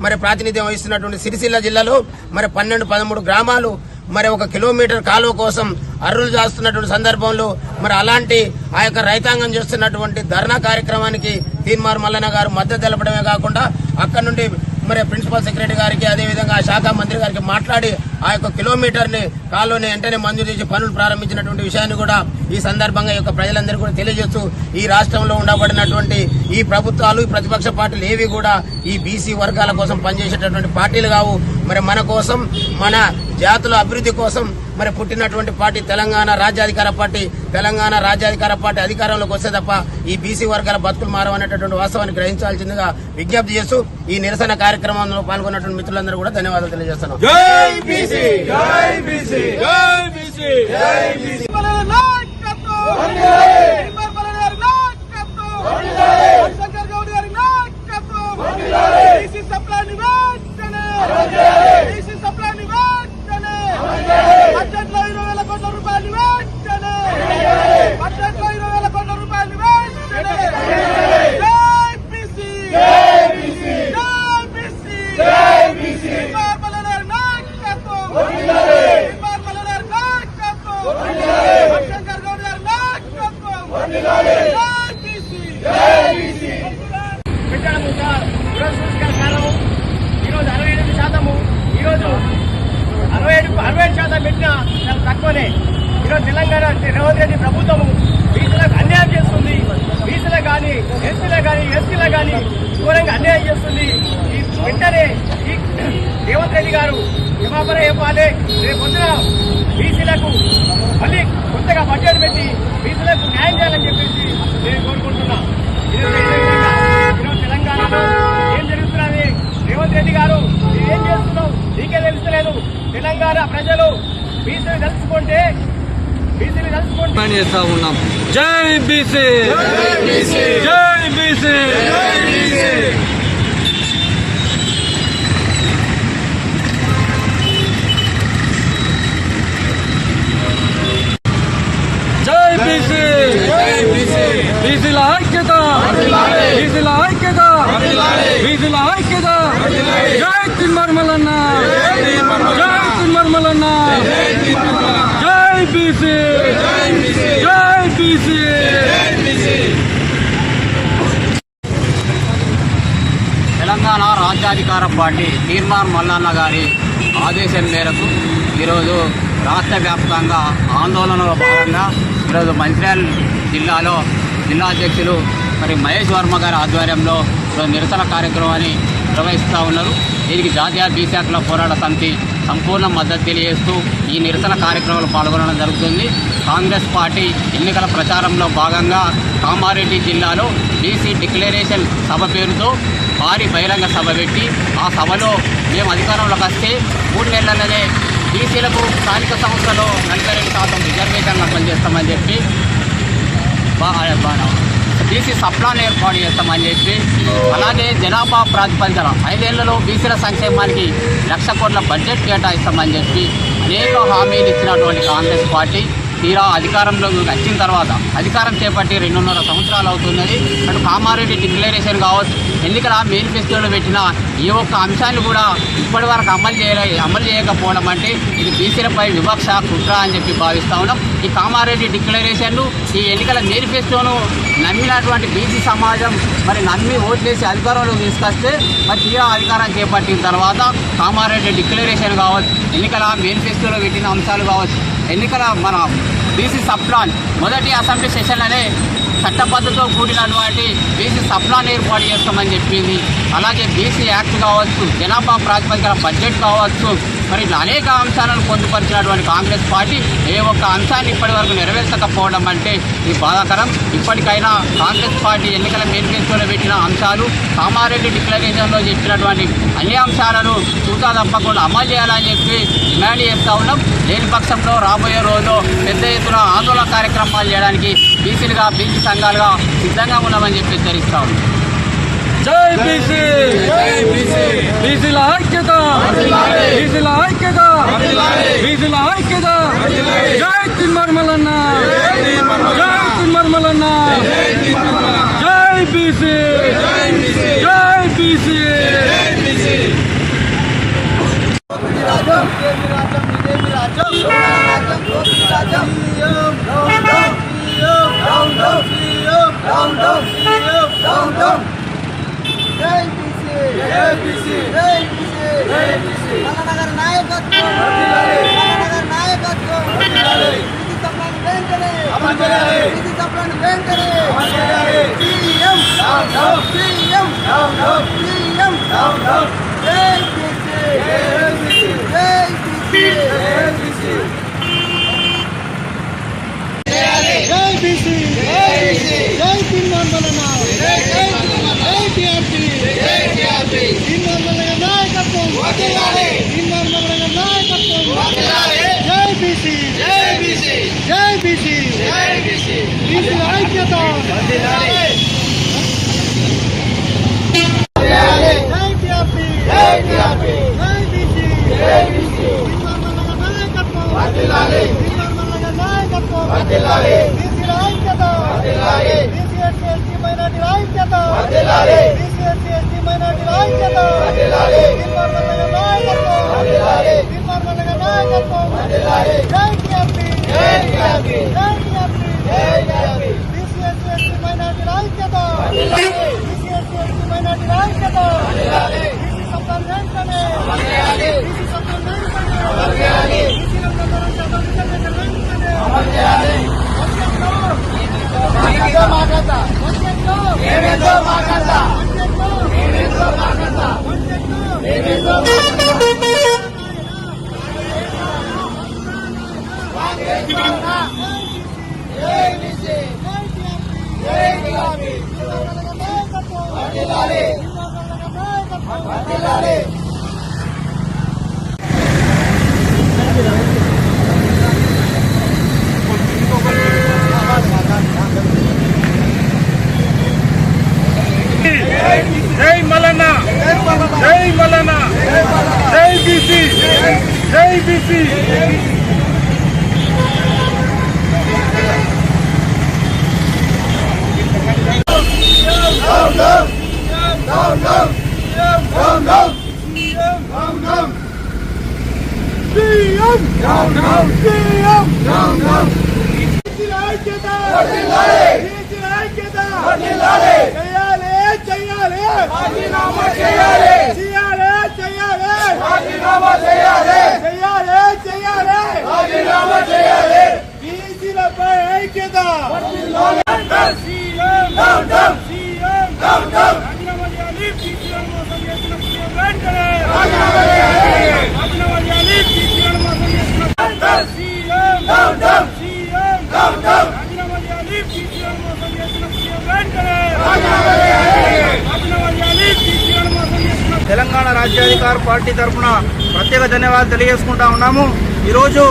మరి ప్రాతినిధ్యం వహిస్తున్నటువంటి సిరిసిల్ల జిల్లాలో మరి 12-13 గ్రామాలు మరి 1 కిలోమీటర్ కాలువ కోసం అర్రులు చేస్తున్నటువంటి సందర్భంలో మరి అలాంటి ఆ యొక్క రైతాంగం చేస్తున్నటువంటి ధర్నా కార్యక్రమానికి తీన్మార్ మల్లన్న గారు మద్దతు తెలపడమే కాకుండా అక్కడ నుండి మరి ప్రిన్సిపల్ సెక్రటరీ గారికి అదేవిధంగా శాఖ మంత్రి గారికి మాట్లాడి ఆ యొక్క కిలోమీటర్ని కాలువని వెంటనే మంజూరు చేసి పనులు ప్రారంభించినటువంటి విషయాన్ని కూడా ఈ సందర్భంగా ఈ యొక్క ప్రజలందరూ కూడా తెలియజేస్తూ ఈ రాష్ట్రంలో ఉండబడినటువంటి ఈ ప్రభుత్వాలు ఈ ప్రతిపక్ష పార్టీలు ఏవి కూడా ఈ బీసీ వర్గాల కోసం పనిచేసేటటువంటి పార్టీలు కావు. మరి మన కోసం మన జాతుల అభివృద్ధి కోసం మరి పుట్టినటువంటి పార్టీ తెలంగాణ రాజ్యాధికార పార్టీ. తెలంగాణ రాజ్యాధికార పార్టీ అధికారంలోకి వస్తే తప్ప ఈ బీసీ వర్గాల బతుకులు మారవనేటటువంటి వాస్తవాన్ని గ్రహించాల్సిందిగా విజ్ఞప్తి చేస్తూ ఈ నిరసన కార్యక్రమంలో పాల్గొన్నటువంటి మిత్రులందరూ కూడా ధన్యవాదాలు తెలియజేస్తున్నాం. ఈరోజు 67%, ఈరోజు 67 ఈరోజు తెలంగాణ రేవంత్ రెడ్డి ప్రభుత్వము బీసీలకు అన్యాయం చేస్తుంది. బీసీలకు కానీ ఎస్సీలకు కానీ ఘోరంగా అన్యాయం చేస్తుంది. ఈ వెంటనే ఈ రేవంత్ రెడ్డి గారు క్షమాపణ ఇవ్వాలి. రేపు పొద్దున బీసీలకు మళ్ళీ కొత్తగా బడ్జెట్ పెట్టి బీసీలకు న్యాయం చేయాలని చెప్పేసి నేను కోరుకుంటున్నా. ఈరోజు తెలంగాణలో ఏం జరుగుతున్నది? రేవంత్ రెడ్డి గారు ఏం చేస్తున్నావు నీకే తెలుస్తలేదు. తెలంగాణ ప్రజలు బీసీలు తలుచుకుంటే చేస్తా ఉన్నాం. జై బీసీ, జై బీసీ. జై బీసీ, బీసీల ఐక్యత, బీసీల ఐక్యత, బీసీల ఐక్యత. జై తిమ్మర్మలన్న, జై తిమ్మర్మలన్న, జై బీసీ, జై బీసీ. తెలంగాణ రాజ్యాధికార పార్టీ తీర్మాన్ మల్లన్న గారి ఆదేశం మేరకు ఈరోజు రాష్ట్ర వ్యాప్తంగా ఆందోళనలో భాగంగా ఈరోజు మంచిర్యాల జిల్లాలో జిల్లా అధ్యక్షులు మహేష్ వర్మ గారి ఆధ్వర్యంలో నిరసన కార్యక్రమాన్ని నిర్వహిస్తూ ఉన్నారు. దీనికి జాతీయ బీసీ పోరాట సమితి సంపూర్ణ మద్దతు తెలియజేస్తూ ఈ నిరసన కార్యక్రమంలో పాల్గొనడం జరుగుతుంది. కాంగ్రెస్ పార్టీ ఎన్నికల ప్రచారంలో భాగంగా కామారెడ్డి జిల్లాలో బీసీ డిక్లరేషన్ సభ పేరుతో భారీ బహిరంగ సభ పెట్టి ఆ సభలో మేము అధికారంలోకి వస్తే 3 నెలలనే బీసీలకు స్థానిక సంస్థలో 42% రిజర్వేషన్లు అమలు చేస్తామని చెప్పి బీసీ సప్లాన్ ఏర్పాటు చేస్తామని చెప్పి అలాగే జనాభా ప్రాతిపదికన 5 ఏళ్లలో బీసీల సంక్షేమానికి 1,00,000 కోట్ల బడ్జెట్ కేటాయిస్తామని చెప్పి అనేక హామీలు ఇచ్చినటువంటి కాంగ్రెస్ పార్టీ తీరా అధికారంలోకి వచ్చిన తర్వాత అధికారం చేపట్టి 2.5 సంవత్సరాలు అవుతున్నది. అటు కామారెడ్డి డిక్లరేషన్ కావచ్చు, ఎన్నికల మేనిఫెస్టోలో పెట్టిన ఏ ఒక్క అంశాన్ని కూడా ఇప్పటి వరకు అమలు చేయకపోవడం అంటే ఇది బీసీలపై వివక్ష కుట్ర అని చెప్పి భావిస్తూ ఉన్నాం. ఈ కామారెడ్డి డిక్లరేషన్ను ఈ ఎన్నికల మేనిఫెస్టోను నమ్మినటువంటి బీసీ సమాజం నమ్మి ఓట్లేసి అధికారంలో తీసుకొస్తే తీరా అధికారం చేపట్టిన తర్వాత కామారెడ్డి డిక్లరేషన్ కావచ్చు, ఎన్నికల మేనిఫెస్టోలో పెట్టిన అంశాలు కావచ్చు, ఎన్నికల మన బీసీ సప్లాన్ మొదటి అసెంబ్లీ సెషన్లనే చట్టబద్ధతో కూడినటువంటి బీసీ సప్లాన్ ఏర్పాటు చేస్తామని చెప్పింది. అలాగే బీసీ యాక్ట్ కావచ్చు, జనాభా ప్రాతిపదికన బడ్జెట్ కావచ్చు, ఇట్లా అనేక అంశాలను పొందుపరిచినటువంటి కాంగ్రెస్ పార్టీ ఏ ఒక్క అంశాన్ని ఇప్పటి వరకు నెరవేర్చకపోవడం అంటే ఇది బాధాకరం. ఇప్పటికైనా కాంగ్రెస్ పార్టీ ఎన్నికల మేనిఫెస్టోలో పెట్టిన అంశాలు, కామారెడ్డి డిక్లరేషన్లో చెప్పినటువంటి అన్ని అంశాలను చూతా తప్పకుండా అమలు చేయాలని చెప్పి డిమాండ్ చేస్తూ ఉన్నాం. లేని పక్షంలో రాబోయే రోజుల్లో పెద్ద ఎత్తున ఆందోళన కార్యక్రమాలు చేయడానికి బీసీ సంఘాలుగా సిద్ధంగా ఉన్నామని చెప్పి హెచ్చరిస్తా ఉన్నాం. జై బీసీ, బీసీల ఐక్యత, బీసీల ఐక్యత, బీసీల ఐక్యత. జై తిమ్మర్మలన్న, జై తిమ్మర్మలన్న, జై బీసీ, జై బీసీ. అమలు జై మల్లన్న, జై మల్లన్న, జై బీసీ, జై బీసీ. తెలంగాణ రాజ్యాధికార పార్టీ తరఫున ప్రత్యేక ధన్యవాదాలు తెలియజేసుకుంటా ఉన్నాము. ఈరోజు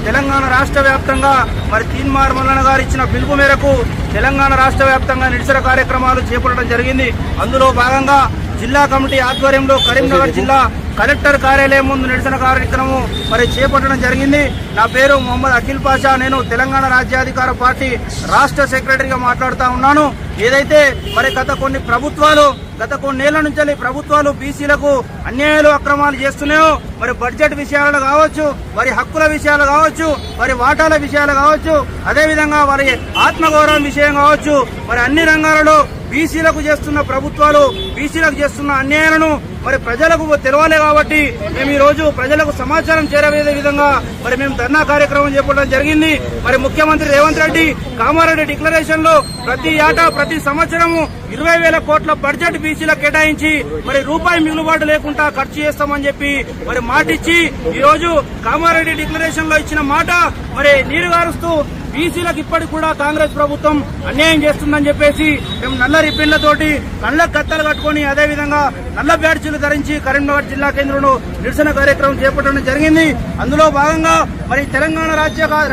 తెలంగాణ రాష్ట్ర వ్యాప్తంగా మరి తీన్మార్ మల్లన్న గారు ఇచ్చిన పిలుపు మేరకు తెలంగాణ రాష్ట్ర వ్యాప్తంగా నిరసన కార్యక్రమాలు చేపట్టడం జరిగింది. అందులో భాగంగా జిల్లా కమిటీ ఆధ్వర్యంలో కరీంనగర్ జిల్లా కలెక్టర్ కార్యాలయం ముందు నిరసన కార్యక్రమం మరి చేపట్టడం జరిగింది. నా పేరు మొహమ్మద్ అఖిల్ పాషా. నేను తెలంగాణ రాజ్యాధికార పార్టీ రాష్ట్ర సెక్రటరీగా మాట్లాడుతూ ఉన్నాను. ఏదైతే మరి గత కొన్నేళ్ల నుంచి ప్రభుత్వాలు బీసీలకు అన్యాయాలు అక్రమాలు చేస్తున్నాయో మరి బడ్జెట్ విషయాలు కావచ్చు, వారి హక్కుల విషయాలు కావచ్చు, వారి వాటాల విషయాలు కావచ్చు, అదేవిధంగా వారి ఆత్మగౌరవం విషయం కావచ్చు, మరి అన్ని రంగాలలో బీసీలకు చేస్తున్న ప్రభుత్వాలు బీసీలకు చేస్తున్న అన్యాయాలను మరి ప్రజలకు తెలవాలి. కాబట్టి మేము ఈ రోజు ప్రజలకు సమాచారం చేరవేసే విధంగా మరి మేము ధర్నా కార్యక్రమం చేపట్టడం జరిగింది. మరి ముఖ్యమంత్రి రేవంత్ రెడ్డి కామారెడ్డి డిక్లరేషన్ లో ప్రతి సంవత్సరము 20,000 కోట్ల బడ్జెట్ బీసీలకు కేటాయించి మరి రూపాయి మిగులుబాటు లేకుండా ఖర్చు చేస్తామని చెప్పి మరి మాటిచ్చి ఈ రోజు కామారెడ్డి డిక్లరేషన్ లో ఇచ్చిన మాట మరి నీరుగారుస్తూ బీసీలకు ఇప్పటికి కూడా కాంగ్రెస్ ప్రభుత్వం అన్యాయం చేస్తుందని చెప్పేసి మేము నల్ల రిబ్బన్లతోటి కళ్ళ కత్తలు కట్టుకుని అదేవిధంగా నల్ల బ్యాడ్జీలు ధరించి కరీంనగర్ జిల్లా కేంద్రంలో నిరసన కార్యక్రమం చేపట్టడం జరిగింది. అందులో భాగంగా మరి తెలంగాణ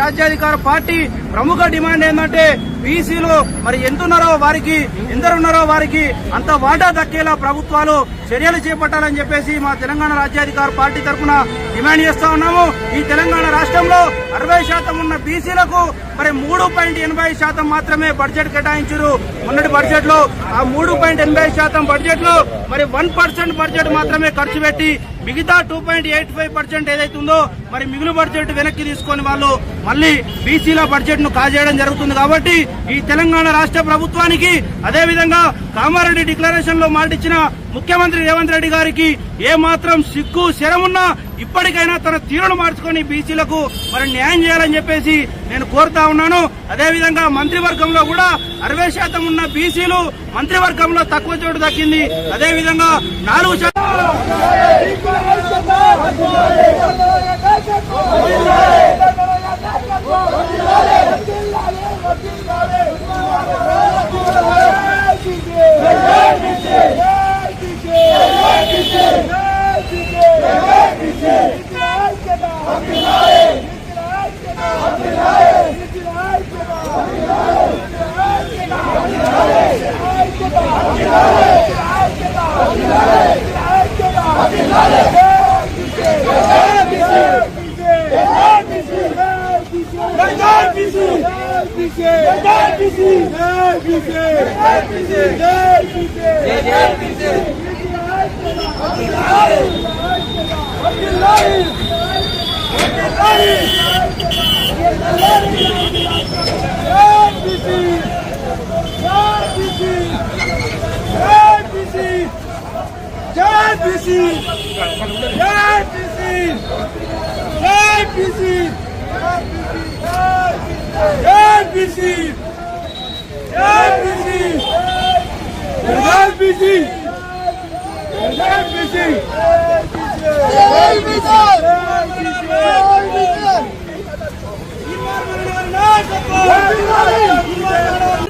రాజ్యాధికార పార్టీ ప్రముఖ డిమాండ్ ఏంటంటే బీసీలు మరి ఎందరున్నారో వారికి అంత వాటా దక్కేలా ప్రభుత్వాలు చర్యలు చేపట్టాలని చెప్పేసి మా తెలంగాణ రాజ్యాధికార పార్టీ తరఫున డిమాండ్ చేస్తా ఉన్నాము. ఈ తెలంగాణ రాష్ట్రంలో 60% ఉన్న బీసీలకు మరి 3.80% మాత్రమే బడ్జెట్ కేటాయించారు. మొన్నటి బడ్జెట్ లో ఆ 3.80% బడ్జెట్ లో మరి 1% బడ్జెట్ మాత్రమే ఖర్చు పెట్టి మిగతా 2.85% ఏదైతుందో మరి మిగులు బడ్జెట్ వెనక్కి తీసుకొని వాళ్ళు మళ్ళీ బీసీల బడ్జెట్ ను కాజేయడం జరుగుతుంది. కాబట్టి ఈ తెలంగాణ రాష్ట్ర ప్రభుత్వానికి అదేవిధంగా కామారెడ్డి డిక్లరేషన్ లో మాటిచ్చిన ముఖ్యమంత్రి రేవంత్ రెడ్డి గారికి ఏ మాత్రం సిగ్గు శరమున్నా ఇప్పటికైనా తన తీరును మార్చుకొని బీసీలకు మరి న్యాయం చేయాలని చెప్పేసి నేను కోరుతా ఉన్నాను. అదేవిధంగా మంత్రివర్గంలో కూడా 60% ఉన్న బీసీలు మంత్రివర్గంలో తక్కువ చోటు దక్కింది. అదేవిధంగా 4%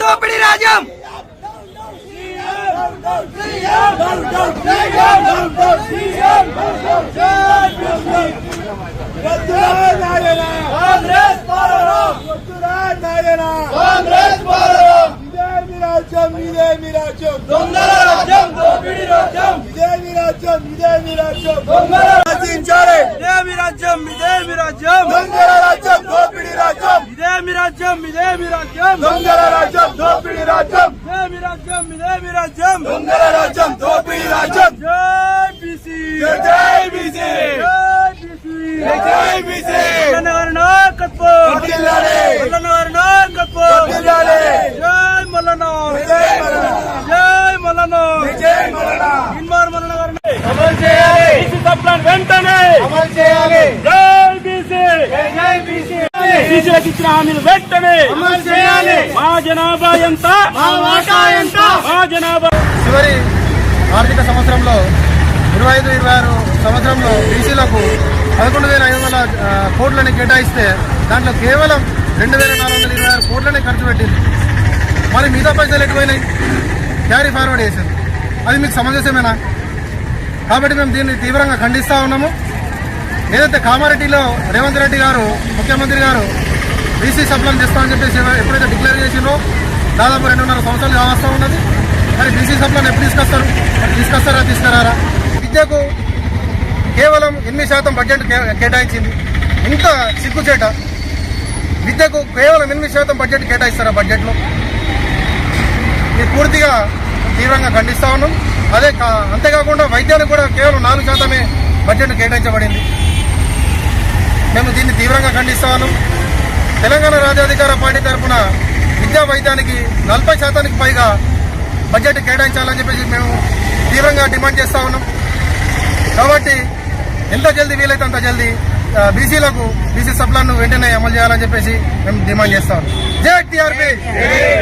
దోపిడీ రాజ్యం బీసీలకు ఇచ్చిన హామీలు వెంటనే మా జనాభా ఎంత మా జనాభా చివరి ఆర్థిక సంవత్సరంలో 25-26 సంవత్సరంలో బీసీలకు 11,500 కోట్లని కేటాయిస్తే దాంట్లో కేవలం 2,426 కోట్లనే ఖర్చు పెట్టింది. మరి మిగతా పైసలు ఎటుపోయినాయి? క్యారీ ఫార్వర్డ్ చేసింది. అది మీకు సమంజసమేనా? కాబట్టి మేము దీన్ని తీవ్రంగా ఖండిస్తా ఉన్నాము. ఏదైతే కామారెడ్డిలో రేవంత్ రెడ్డి గారు ముఖ్యమంత్రి గారు బీసీ సప్లాన్ చేస్తామని చెప్పేసి ఎప్పుడైతే డిక్లేర్ చేసిందో దాదాపు 2.5 సంవత్సరాలు కావస్తా ఉన్నది. మరి బీసీ సప్లాన్ ఎప్పుడు తీసుకొస్తారు? మరి తీసుకురారా? విద్యకు కేవలం 8% బడ్జెట్ కేటాయించింది. ఇంత సిగ్గుచేట. విద్యకు కేవలం 8% బడ్జెట్ కేటాయిస్తారా? బడ్జెట్లో ఇది పూర్తిగా తీవ్రంగా ఖండిస్తా ఉన్నాం. అంతేకాకుండా వైద్యానికి కూడా కేవలం 4% బడ్జెట్ కేటాయించబడింది. మేము దీన్ని తీవ్రంగా ఖండిస్తా ఉన్నాం. తెలంగాణ రాజ్యాధికార పార్టీ తరఫున విద్యా వైద్యానికి 40% పైగా బడ్జెట్ కేటాయించాలని చెప్పేసి మేము తీవ్రంగా డిమాండ్ చేస్తా ఉన్నాం. కాబట్టి ఎంత జల్దీ వీలైతే అంత జల్దీ బీసీలకు బీసీ సప్లాన్ వెంటనే అమలు చేయాలని చెప్పేసి మేము డిమాండ్ చేస్తా ఉన్నాం. జై టీఆర్పీ,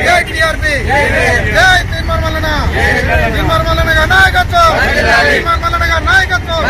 జై టీఆర్పీ, జై తీర్మార్ మల్లన్న గారి నాయకత్వం, తీర్మార్ మల్లన్న గారి నాయకత్వం.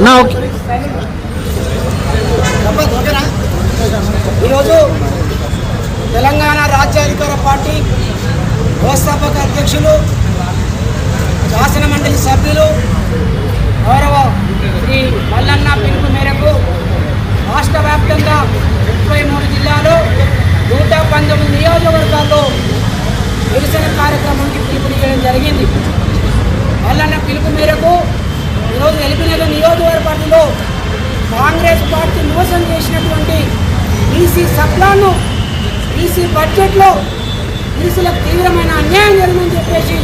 అన్నా ఓకే. ఈరోజు తెలంగాణ రాజ్యాధికార పార్టీ వ్యవస్థాపక అధ్యక్షులు, శాసన మండలి సభ్యులు గౌరవ శ్రీ మల్లన్న పిలుపు మేరకు రాష్ట్ర వ్యాప్తంగా 33 జిల్లాలో 119 నియోజకవర్గాల్లో నిరసన కార్యక్రమానికి పిలుపునివ్వడం జరిగింది. మల్లన్న పిలుపు మేరకు ఈరోజు ఎల్బీనగర్ నియోజకవర్గంలో కాంగ్రెస్ పార్టీ మోసం చేసినటువంటి బీసీ సప్లాను, బీసీ బడ్జెట్లో బీసీలకు తీవ్రమైన అన్యాయం జరిగిందని చెప్పేసి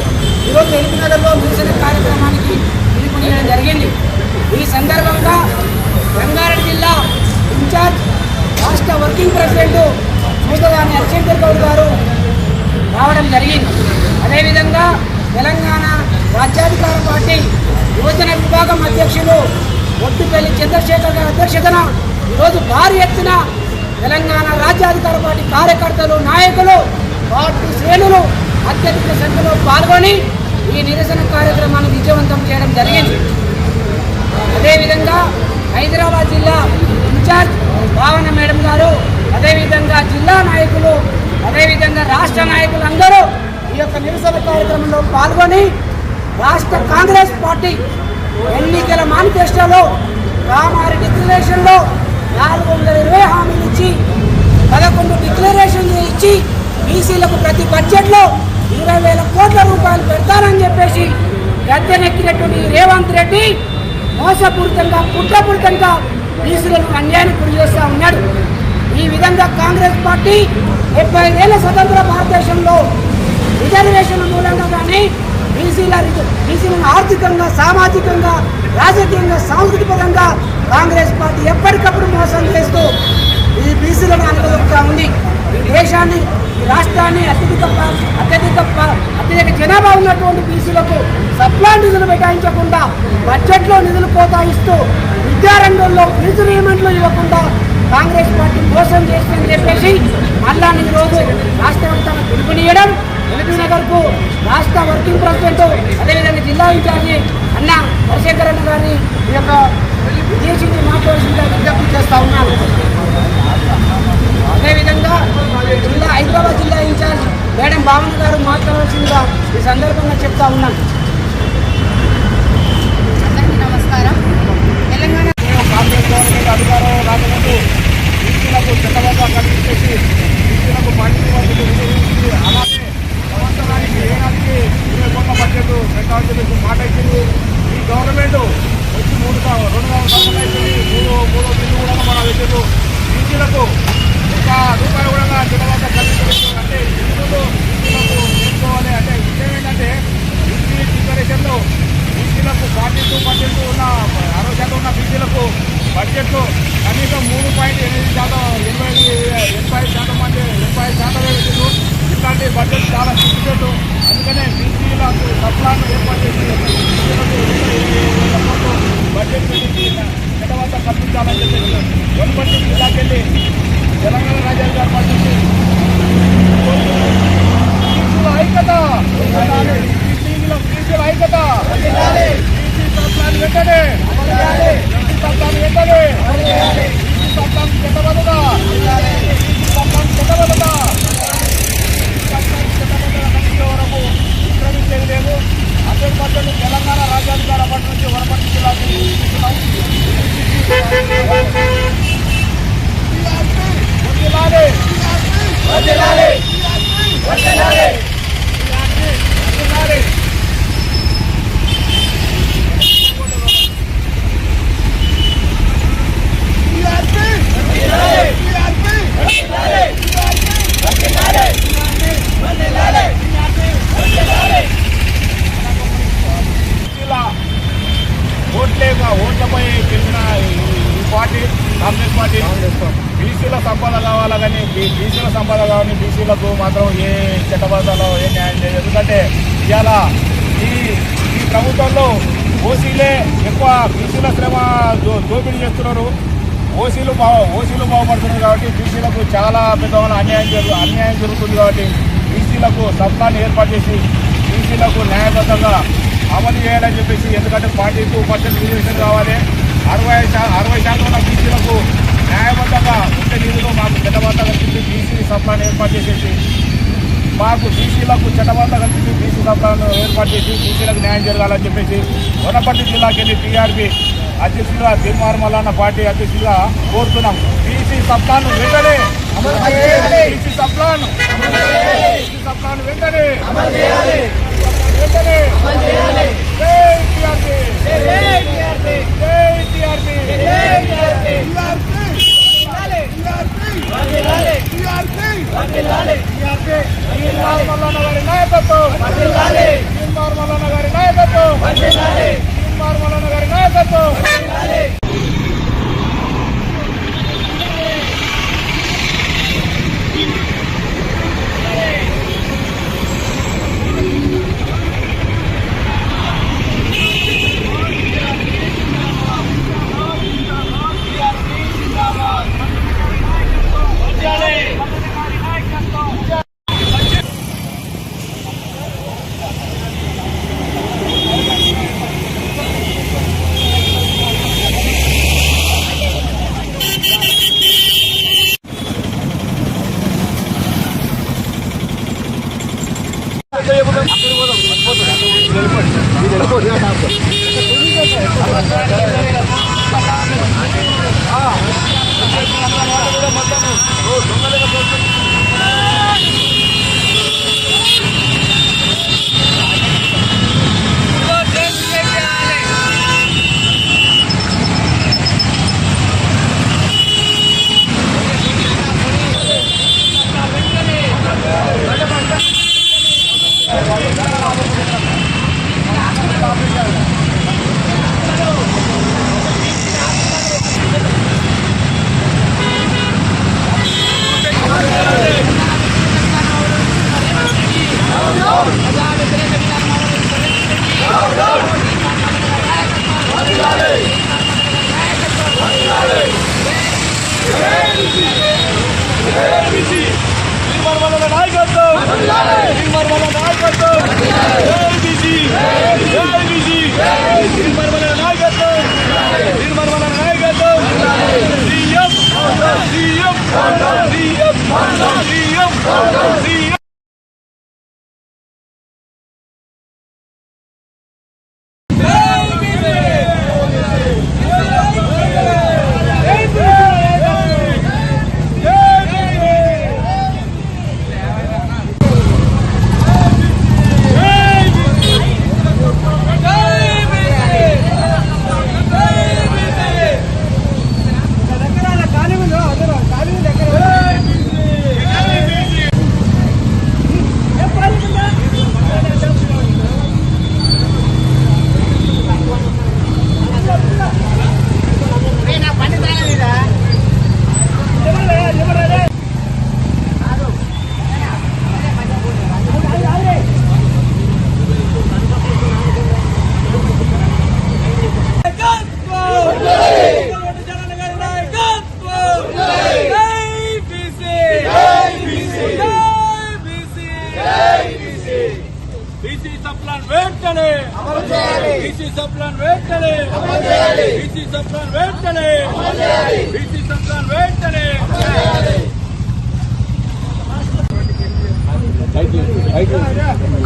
ఈరోజు ఎల్బీనగర్లో నిరసన కార్యక్రమానికి పిలుపునివ్వడం జరిగింది. ఈ సందర్భంగా రంగారెడ్డి జిల్లా ఇన్ఛార్జ్ రాష్ట్ర వర్కింగ్ ప్రెసిడెంట్ మూతగాని హరిశంకర్ గౌడ్ గారు రావడం జరిగింది. అదేవిధంగా తెలంగాణ రాజ్యాధికార పార్టీ యువజన విభాగం అధ్యక్షులు ఒట్టిపల్లి చంద్రశేఖర్ గారి అధ్యక్షతన ఈరోజు భారీ ఎత్తున తెలంగాణ రాజ్యాధికార పార్టీ కార్యకర్తలు, నాయకులు, పార్టీ శ్రేణులు అత్యధిక సంఖ్యలో పాల్గొని ఈ నిరసన కార్యక్రమాన్ని విజయవంతం చేయడం జరిగింది. అదేవిధంగా హైదరాబాద్ జిల్లా ఇన్ఛార్జ్ భావన మేడం గారు, అదేవిధంగా జిల్లా నాయకులు, అదేవిధంగా రాష్ట్ర నాయకులందరూ ఈ యొక్క నిరసన కార్యక్రమంలో పాల్గొని రాష్ట్ర కాంగ్రెస్ పార్టీ ఎన్నికల మేనిఫెస్టోలో కామారెడ్డి డిక్లరేషన్లో 420 హామీలు ఇచ్చి 11 డిక్లరేషన్ ఇచ్చి బీసీలకు ప్రతి బడ్జెట్లో 20,000 కోట్ల రూపాయలు పెడతారని చెప్పేసి గద్దెనెక్కినటువంటి రేవంత్ రెడ్డి మోసపూరితంగా, కుట్రపూరితంగా బీసీలను అన్యాయానికి గురి చేస్తూ ఉన్నాడు. ఈ విధంగా కాంగ్రెస్ పార్టీ 75 ఏళ్ల స్వతంత్ర భారతదేశంలో రిజర్వేషన్ మూలంగా కానీ బీసీలను ఆర్థికంగా, సామాజికంగా, రాజకీయంగా, సాంస్కృతికంగా కాంగ్రెస్ పార్టీ ఎప్పటికప్పుడు మోసం చేస్తూ ఈ బీసీలను అనుభవిస్తూ ఉంది. ఈ దేశాన్ని, ఈ రాష్ట్రాన్ని అత్యధిక జనాభా ఉన్నటువంటి బీసీలకు సప్లా నిధులు కేటాయించకుండా బడ్జెట్లో నిధులు కేటాయిస్తూ విద్యారంగంలో ఫీజు రీమెంట్లు ఇవ్వకుండా కాంగ్రెస్ పార్టీ మోసం చేస్తుందని చెప్పేసి మళ్ళా ఈరోజు రాష్ట్ర వ్యాప్తంగా పిలుపునియడం, ఎల్బీనగర్కు రాష్ట్ర వర్కింగ్ ప్రెసిడెంట్, అదేవిధంగా జిల్లా ఇన్ఛార్జి అన్న హరిశంకర్ అన్న గారిని ఈ యొక్క ఉద్దేశించి మాట్లాడాల్సిందిగా విజ్ఞప్తి చేస్తూ ఉన్నాను. అదేవిధంగా హైదరాబాద్ జిల్లా ఇన్ఛార్జ్ మేడం భావన గారు మాట్లాడాల్సిందిగా ఈ సందర్భంగా చెప్తా ఉన్నాను. అందరికీ నమస్కారం. తెలంగాణ కాంగ్రెస్ గవర్నమెంట్ అధికారం రాకముందు బీసీలకు చట్టబద్ధ కల్పించేసి బీసీలకు పార్టీ అలాగే సంవత్సరానికి ఏడాదికి 20 కోట్ల బడ్జెట్ పెట్టాలని చెప్పేసి మాట ఇచ్చింది. ఈ గవర్నమెంట్ వచ్చి 2 సంవత్సరాలు అయిపోయింది. మూడో బిల్లు కూడా మన పెట్టారు. బీసీలకు ₹1 కూడా చట్టబద్ధ కల్పించలేదు. అంటే బీసీలకు నేర్చుకోవాలి. అంటే విషయం ఏంటంటే బీసీ డిక్లరేషన్లో బీసీలకు 42% ఉన్న 60% ఉన్న బీసీలకు బడ్జెట్లో కనీసం 3.8%, 85% మంది 85% పెట్టారు. ఇట్లాంటి బడ్జెట్ చాలా చూపించదు. అందుకనే బీసీలకు సప్లాను ఏర్పాటు చేసి బడ్జెట్ పెట్టి చట్టబద్ధ కల్పించాలని చెప్పేసి వనపర్తి జిల్లాకెళ్ళి తెలంగాణ రాజ్యాధికార పార్టీ బీసీల ఐక్యత, బీసీల ఐక్యత, బీసీ సప్లాను వెంటనే, బీసీ సప్లాను వెంటనే, బీసీ సప్లాను చట్టబద్ధత, బీసీ సప్లాను చట్టబద్ధత వరకు విక్రమించేది లేదు. 100% తెలంగాణ రాజ్యాధికార పార్టీ నుంచి వనపర్తి జిల్లాకు ఓట్లపై గెలిచిన ఈ పార్టీ కాంగ్రెస్ పార్టీ బీసీల సంపద కావాలా కానీ బీసీల సంపద కావాలని బీసీలకు మాత్రం ఏ చట్టబద్ధలో ఏ న్యాయం చేయదు. ఎందుకంటే ఇవాళ ఈ ప్రభుత్వంలో ఓసీలే ఎక్కువ బీసీల శ్రమ దోపిడీ చేస్తున్నారు. ఓసీలు బాగుపడుతున్నారు కాబట్టి బీసీలకు చాలా పెద్దవాళ్ళ అన్యాయం జరుగుతుంది. కాబట్టి బీసీలకు సప్లాన్ని ఏర్పాటు చేసి బీసీలకు న్యాయబద్ధంగా అమలు చేయాలని చెప్పేసి, ఎందుకంటే 42% రిజర్వేషన్ కావాలి. 60% ఉన్న బీసీలకు న్యాయబద్ధంగా ఉంటే నిధులు మాకు చట్టబద్ధ కల్పించి బీసీ సప్లాను ఏర్పాటు చేసేసి మాకు బీసీలకు చట్టబద్ధ కల్పించి బీసీ సప్లాను ఏర్పాటు చేసి బీసీలకు న్యాయం జరగాలని చెప్పేసి వనపర్తి జిల్లాకి వెళ్ళి టీఆర్పీ అధ్యక్షులుగా తీర్మార్ మల్లన్న పార్టీ అధ్యక్షులుగా కోరుతున్నాం. బీసీ సప్లాను వెంటనే బీసీ సప్లాను వెంటనే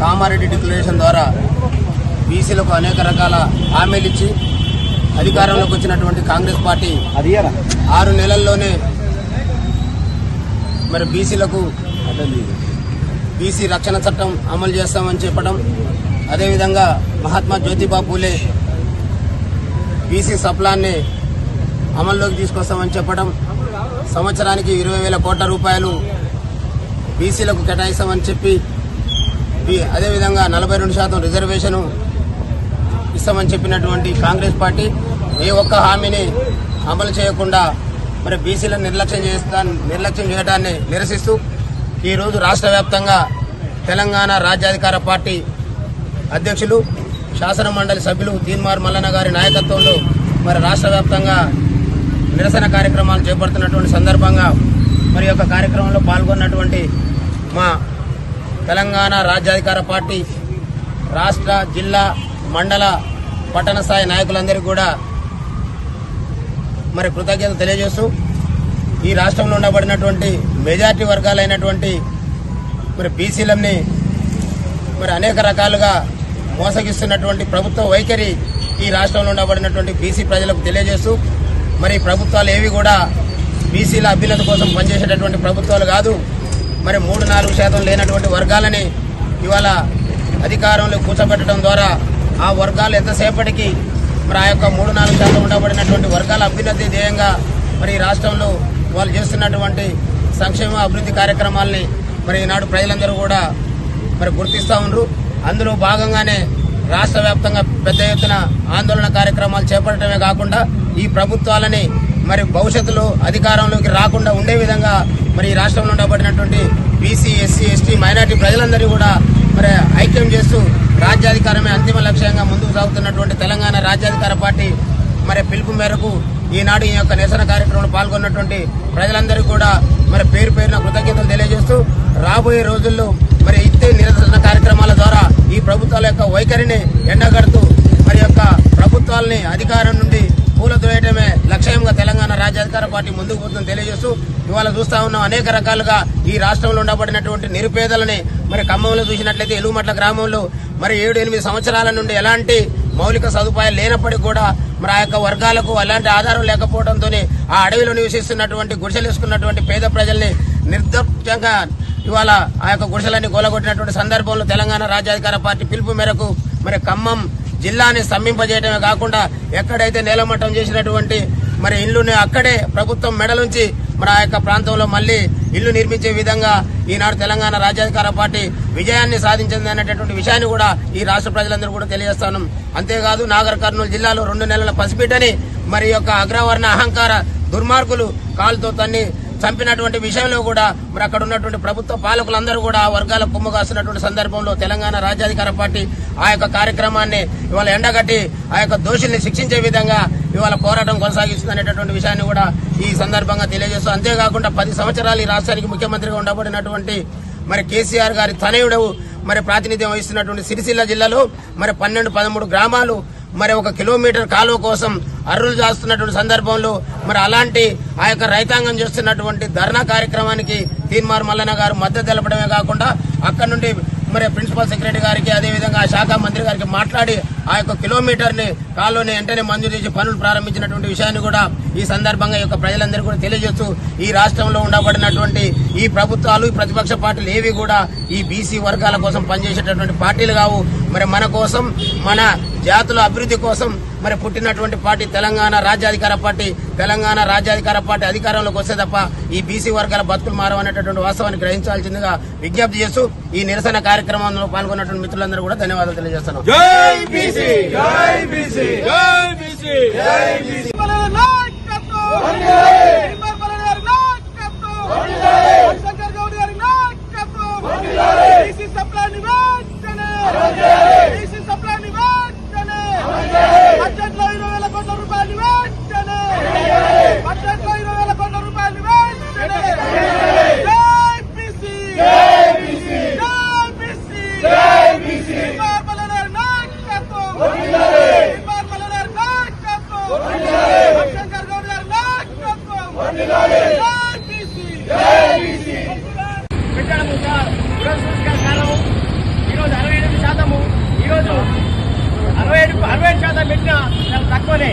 కామారెడ్డి డిక్లరేషన్ ద్వారా బీసీలకు అనేక రకాల హామీలు ఇచ్చి అధికారంలోకి వచ్చినటువంటి కాంగ్రెస్ పార్టీ 6 నెలల్లోనే మరి బీసీలకు బీసీ రక్షణ చట్టం అమలు చేస్తామని చెప్పడం, అదేవిధంగా మహాత్మా జ్యోతిబా పూలే బీసీ సప్లాన్ని అమల్లోకి తీసుకొస్తామని చెప్పడం, సంవత్సరానికి 20,000 కోట్ల రూపాయలు బీసీలకు కేటాయిస్తామని చెప్పి, అదేవిధంగా 42% రిజర్వేషను ఇస్తామని చెప్పినటువంటి కాంగ్రెస్ పార్టీ ఏ ఒక్క హామీని అమలు చేయకుండా మరి బీసీలను నిర్లక్ష్యం చేయడాన్ని నిరసిస్తూ ఈరోజు రాష్ట్ర వ్యాప్తంగా తెలంగాణ రాజ్యాధికార పార్టీ అధ్యక్షులు శాసన మండలి సభ్యులు తీన్మార్ మల్లన్న గారి నాయకత్వంలో మరి రాష్ట్ర వ్యాప్తంగా నిరసన కార్యక్రమాలు చేపడుతున్నటువంటి సందర్భంగా మరి యొక్క కార్యక్రమంలో పాల్గొన్నటువంటి మా తెలంగాణ రాజ్యాధికార పార్టీ రాష్ట్ర, జిల్లా, మండల, పట్టణ స్థాయి నాయకులందరికీ కూడా మరి కృతజ్ఞత తెలియజేస్తూ ఈ రాష్ట్రంలో ఉండబడినటువంటి మెజార్టీ వర్గాలైనటువంటి మరి బీసీలని మరి అనేక రకాలుగా మోసగిస్తున్నటువంటి ప్రభుత్వ వైఖరి ఈ రాష్ట్రంలో ఉండబడినటువంటి బీసీ ప్రజలకు తెలియజేస్తూ మరి ప్రభుత్వాలు ఏవి కూడా బీసీల అభ్యున్నతి కోసం పనిచేసేటటువంటి ప్రభుత్వాలు కాదు. మరి 3-4% లేనటువంటి వర్గాలని ఇవాళ అధికారంలో కూర్చోబెట్టడం ద్వారా ఆ వర్గాలు ఎంతసేపటికి మరి ఆ యొక్క 3-4% ఉండబడినటువంటి వర్గాల అభ్యున్నతి ధ్యేయంగా మరి ఈ రాష్ట్రంలో వాళ్ళు చేస్తున్నటువంటి సంక్షేమ అభివృద్ధి కార్యక్రమాలని మరి ఈనాడు ప్రజలందరూ కూడా మరి గుర్తిస్తూ ఉన్నారు. అందులో భాగంగానే రాష్ట్ర వ్యాప్తంగా పెద్ద ఎత్తున ఆందోళన కార్యక్రమాలు చేపట్టడమే కాకుండా ఈ ప్రభుత్వాలని మరి భవిష్యత్తులో అధికారంలోకి రాకుండా ఉండే విధంగా మరి ఈ రాష్ట్రంలో ఉండబడినటువంటి బీసీ, ఎస్సీ, ఎస్టీ, మైనార్టీ ప్రజలందరూ కూడా మరి ఐక్యం చేస్తూ రాజ్యాధికారమే అంతిమ లక్ష్యంగా ముందుకు సాగుతున్నటువంటి తెలంగాణ రాజ్యాధికార పార్టీ మరి పిలుపు మేరకు ఈనాడు ఈ యొక్క నిరసన కార్యక్రమంలో పాల్గొన్నటువంటి ప్రజలందరికీ కూడా మరి పేరు పేరున కృతజ్ఞతలు తెలియజేస్తూ రాబోయే రోజుల్లో మరి ఇచ్చే నిరసన కార్యక్రమాల ద్వారా ఈ ప్రభుత్వాల యొక్క వైఖరిని ఎండగడుతూ మరి యొక్క ప్రభుత్వాలని అధికారం నుండి కూలదోయటమే లక్ష్యంగా తెలంగాణ రాజ్యాధికార పార్టీ ముందుకు పోతుందని తెలియజేస్తూ ఇవాళ చూస్తా ఉన్నాం అనేక రకాలుగా ఈ రాష్ట్రంలో ఉండబడినటువంటి నిరుపేదలని మరి ఖమ్మంలో చూసినట్లయితే ఎలుగుమట్ల గ్రామంలో మరి 7-8 సంవత్సరాల నుండి ఎలాంటి మౌలిక సదుపాయాలు లేనప్పటికీ కూడా మరి ఆ యొక్క వర్గాలకు అలాంటి ఆధారం లేకపోవడంతో ఆ అడవిలో నివసిస్తున్నటువంటి గుడిసెలేసుకున్నటువంటి పేద ప్రజల్ని నిర్దోషంగా ఇవాళ ఆ యొక్క గుడిసెలన్నీ గోలగొట్టినటువంటి సందర్భంలో తెలంగాణ రాజ్యాధికార పార్టీ పిలుపు మేరకు మరి ఖమ్మం జిల్లాని స్తంభింపజేయడమే కాకుండా ఎక్కడైతే నేలమట్టం చేసినటువంటి మరి ఇల్లుని అక్కడే ప్రభుత్వం మెడలుంచి మరి ఆ యొక్క ప్రాంతంలో మళ్లీ ఇల్లు నిర్మించే విధంగా ఈనాడు తెలంగాణ రాజ్యాధికార పార్టీ విజయాన్ని సాధించింది అనేటటువంటి విషయాన్ని కూడా ఈ రాష్ట్ర ప్రజలందరూ కూడా తెలియజేస్తాను. అంతేకాదు నాగర్ కర్నూలు జిల్లాలో 2 నెలల పసిబిడ్డని మరి యొక్క అగ్రవర్ణ అహంకార దుర్మార్గులు కాలుతో తన్ని చంపినటువంటి విషయంలో కూడా మరి అక్కడ ఉన్నటువంటి ప్రభుత్వ పాలకులందరూ కూడా ఆ వర్గాల కుమ్ము కాస్తున్నటువంటి సందర్భంలో తెలంగాణ రాజ్యాధికార పార్టీ ఆ యొక్క కార్యక్రమాన్ని ఇవాళ ఎండగట్టి ఆ యొక్క దోషుల్ని శిక్షించే విధంగా ఇవాళ పోరాటం కొనసాగిస్తుంది అనేటటువంటి విషయాన్ని కూడా ఈ సందర్భంగా తెలియజేస్తూ అంతేకాకుండా 10 సంవత్సరాలు ఈ రాష్ట్రానికి ముఖ్యమంత్రిగా ఉండబడినటువంటి మరి కేసీఆర్ గారి తనయుడు మరి ప్రాతినిధ్యం వహిస్తున్నటువంటి సిరిసిల్ల జిల్లాలో మరి 12-13 గ్రామాలు మరి 1 కిలోమీటర్ కాలువ కోసం అర్రులు చేస్తున్నటువంటి సందర్భంలో మరి అలాంటి ఆ యొక్క రైతాంగం చేస్తున్నటువంటి ధర్నా కార్యక్రమానికి తీన్మార్ మల్లన్న గారు మద్దతు తెలపడమే కాకుండా అక్కడ నుండి మరి ప్రిన్సిపల్ సెక్రటరీ గారికి అదేవిధంగా శాఖ మంత్రి గారికి మాట్లాడి ఆ యొక్క కిలోమీటర్ని కాలువని వెంటనే మంజూరు చేసి పనులు ప్రారంభించినటువంటి విషయాన్ని కూడా ఈ సందర్భంగా ఈ యొక్క ప్రజలందరూ కూడా తెలియజేస్తూ ఈ రాష్ట్రంలో ఉండబడినటువంటి ఈ ప్రభుత్వాలు ఈ ప్రతిపక్ష పార్టీలు ఏవి కూడా ఈ బీసీ వర్గాల కోసం పనిచేసేటటువంటి పార్టీలు కావు. మరి మన కోసం మన జాతుల అభివృద్ధి కోసం మరి పుట్టినటువంటి పార్టీ తెలంగాణ రాజ్యాధికార పార్టీ. తెలంగాణ రాజ్యాధికార పార్టీ అధికారంలోకి వస్తే తప్ప ఈ బీసీ వర్గాల బతుకులు మారవనేటటువంటి వాస్తవాన్ని గ్రహించాల్సిందిగా విజ్ఞప్తి చేస్తూ ఈ నిరసన కార్యక్రమంలో పాల్గొన్నటువంటి మిత్రులందరూ కూడా ధన్యవాదాలు తెలియజేస్తున్నాం. బడ్జెట్లో 20,000 కోట్ల రూపాయలు వెంటనే బడ్జెట్లో 20,000 కోట్ల రూపాయలు వెంటనే జై బీసీ జై బీసీ జై బీసీ జై బీసీ మార్మలనర్ నాయకత్వం వందనాలు మార్మలనర్ నాయకత్వం వందనాలు శంకర్ గౌడ్ గారి నాయకత్వం వందనాలు జై బీసీ జై బీసీ పెట్టడము సార్ కాలం ఈరోజు 68% ఈరోజు 67% పెట్టినా చాలా తక్కువనే.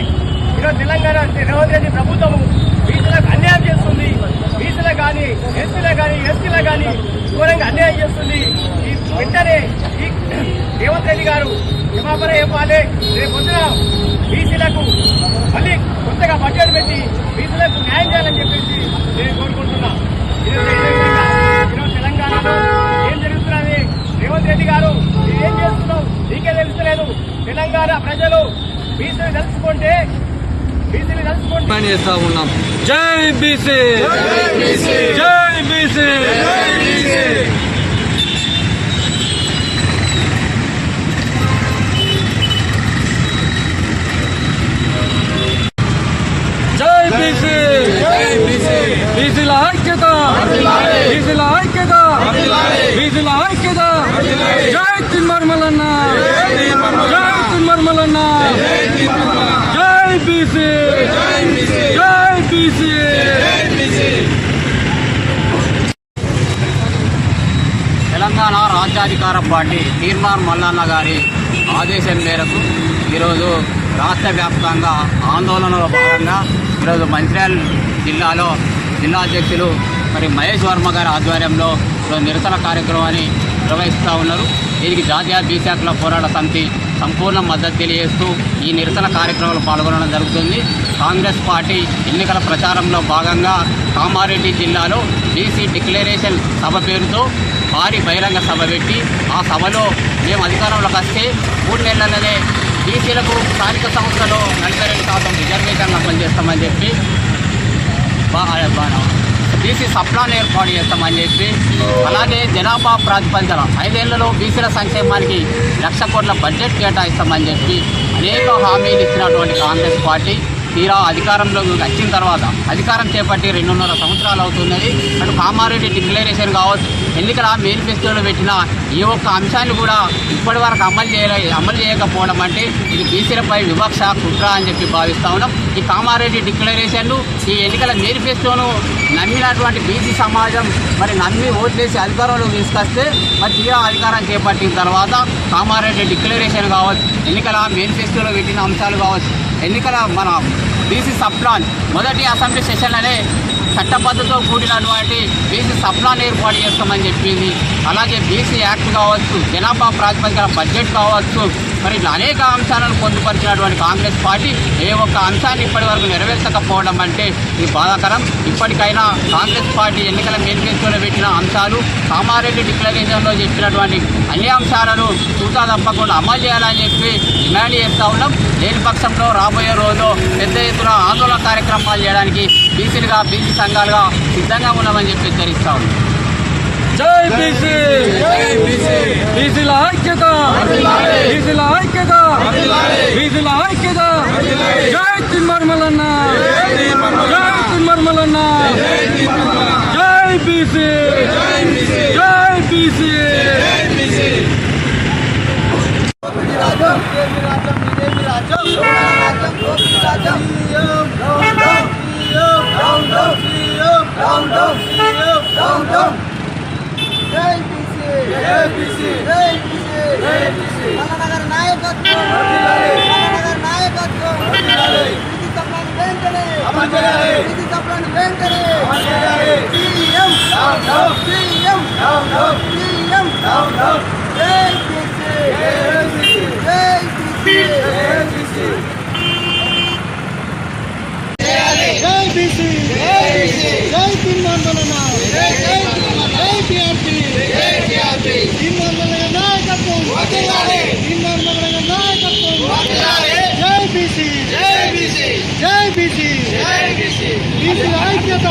ఈరోజు తెలంగాణ రేవంత్ రెడ్డి ప్రభుత్వము బీసీలకు అన్యాయం చేస్తుంది. బీసీలకు కానీ ఎస్సీలకు కానీ ఎస్టీలకు కానీ ఘోరంగా అన్యాయం చేస్తుంది. ఈ వెంటనే ఈ రేవంత్ రెడ్డి గారు క్షమాపణ చెప్పాలి. రేపు పొద్దున బీసీలకు మళ్ళీ కొత్తగా బడ్జెట్ పెట్టి బీసీలకు న్యాయం చేయాలని చెప్పేసి నేను కోరుకుంటున్నా. ఈరోజు తెలంగాణలో ఏం జరుగుతున్నది? రేవంత్ రెడ్డి గారు ఏం చేస్తున్నావు నీకే తెలుస్తలేదు. తెలంగాణ ప్రజలు బీసీని తలుచుకుంటే చేస్తా ఉన్నాం. జై బీసీ జై బీసీ జై బీసీ బీసీల ఐక్యత బీసీల ఐక్యత బీసీల ఐక్యత. జై తీన్మార్ మల్లన్న జై తీన్మార్ మల్లన్న జై బీసీ జై తెలంగాణ రాజ్యాధికార పార్టీ తీర్మార్ మల్లన్న గారి ఆదేశం మేరకు ఈరోజు రాష్ట్ర వ్యాప్తంగా ఆందోళనలో భాగంగా ఈరోజు మంచిర్యాల జిల్లాలో జిల్లా అధ్యక్షులు మహేష్ వర్మ గారి ఆధ్వర్యంలో నిరసన కార్యక్రమాన్ని నిర్వహిస్తూ ఉన్నారు. దీనికి జాతీయ బీసీ పోరాట సమితి సంపూర్ణ మద్దతు తెలియజేస్తూ ఈ నిరసన కార్యక్రమంలో పాల్గొనడం జరుగుతుంది. కాంగ్రెస్ పార్టీ ఎన్నికల ప్రచారంలో భాగంగా కామారెడ్డి జిల్లాలో బీసీ డిక్లరేషన్ సభ పేరుతో భారీ బహిరంగ సభ పెట్టి ఆ సభలో మేము అధికారంలోకి వస్తే 3 నెలలనే బీసీలకు స్థానిక సంస్థలో 42% రిజర్వేషన్లు అమలు చేస్తామని చెప్పి బీసీ సప్లాన్ ఏర్పాటు చేస్తామని చెప్పి అలాగే జనాభా ప్రాతిపదికన 5 ఏళ్లలో బీసీల సంక్షేమానికి 1,00,000 కోట్ల బడ్జెట్ కేటాయిస్తామని చెప్పి అనేక హామీలు ఇచ్చినటువంటి కాంగ్రెస్ పార్టీ తీరా అధికారంలోకి వచ్చిన తర్వాత అధికారం చేపట్టి 2.5 సంవత్సరాలు అవుతున్నది. అటు కామారెడ్డి డిక్లరేషన్ కావచ్చు, ఎన్నికల మేనిఫెస్టోలో పెట్టిన ఏ ఒక్క అంశాన్ని కూడా ఇప్పటి వరకు అమలు చేయకపోవడం అంటే ఇది బీసీలపై వివక్ష కుట్ర అని చెప్పి భావిస్తా ఉన్నాం. ఈ కామారెడ్డి డిక్లరేషన్ను ఈ ఎన్నికల మేనిఫెస్టోను నమ్మినటువంటి బీసీ సమాజం నమ్మి ఓట్లేసి అధికారంలోకి తీసుకొస్తే తీరా అధికారం చేపట్టిన తర్వాత కామారెడ్డి డిక్లరేషన్ కావచ్చు, ఎన్నికల మేనిఫెస్టోలో పెట్టిన అంశాలు కావచ్చు, ఎన్నికల మన బీసీ సప్లాన్ మొదటి అసెంబ్లీ సెషన్లనే చట్టబద్ధతో కూడినటువంటి బీసీ సప్లాన్ ఏర్పాటు చేస్తామని చెప్పింది. అలాగే బీసీ యాక్ట్ కావచ్చు, జనాభా ప్రాతిపదికన బడ్జెట్ కావచ్చు, ఇట్లా అనేక అంశాలను పొందుపరిచినటువంటి కాంగ్రెస్ పార్టీ ఏ ఒక్క అంశాన్ని ఇప్పటి వరకు నెరవేర్చకపోవడం అంటే ఇది బాధాకరం. ఇప్పటికైనా కాంగ్రెస్ పార్టీ ఎన్నికల మేనిఫెస్టోలో పెట్టిన అంశాలు, కామారెడ్డి డిక్లరేషన్లో చెప్పినటువంటి అన్ని అంశాలను చూసా తప్పకుండా అమలు చేయాలని చెప్పి డిమాండ్ చేస్తూ ఉన్నాం. లేని పక్షంలో రాబోయే రోజుల్లో పెద్ద ఎత్తున ఆందోళన కార్యక్రమాలు చేయడానికి బీసీలుగా బీసీ సంఘాలుగా సిద్ధంగా ఉన్నామని చెప్పి హెచ్చరిస్తా ఉన్నాం. జై బీసీ, బీసీల ఐక్యత, బీసీల ఐక్యత, బీసీల ఐక్యత. జై తీన్మార్ మల్లన్న, జై తీన్మార్ మల్లన్న, జై బీసీ, జై బీసీ. జై బీసీ, ఐక్యత.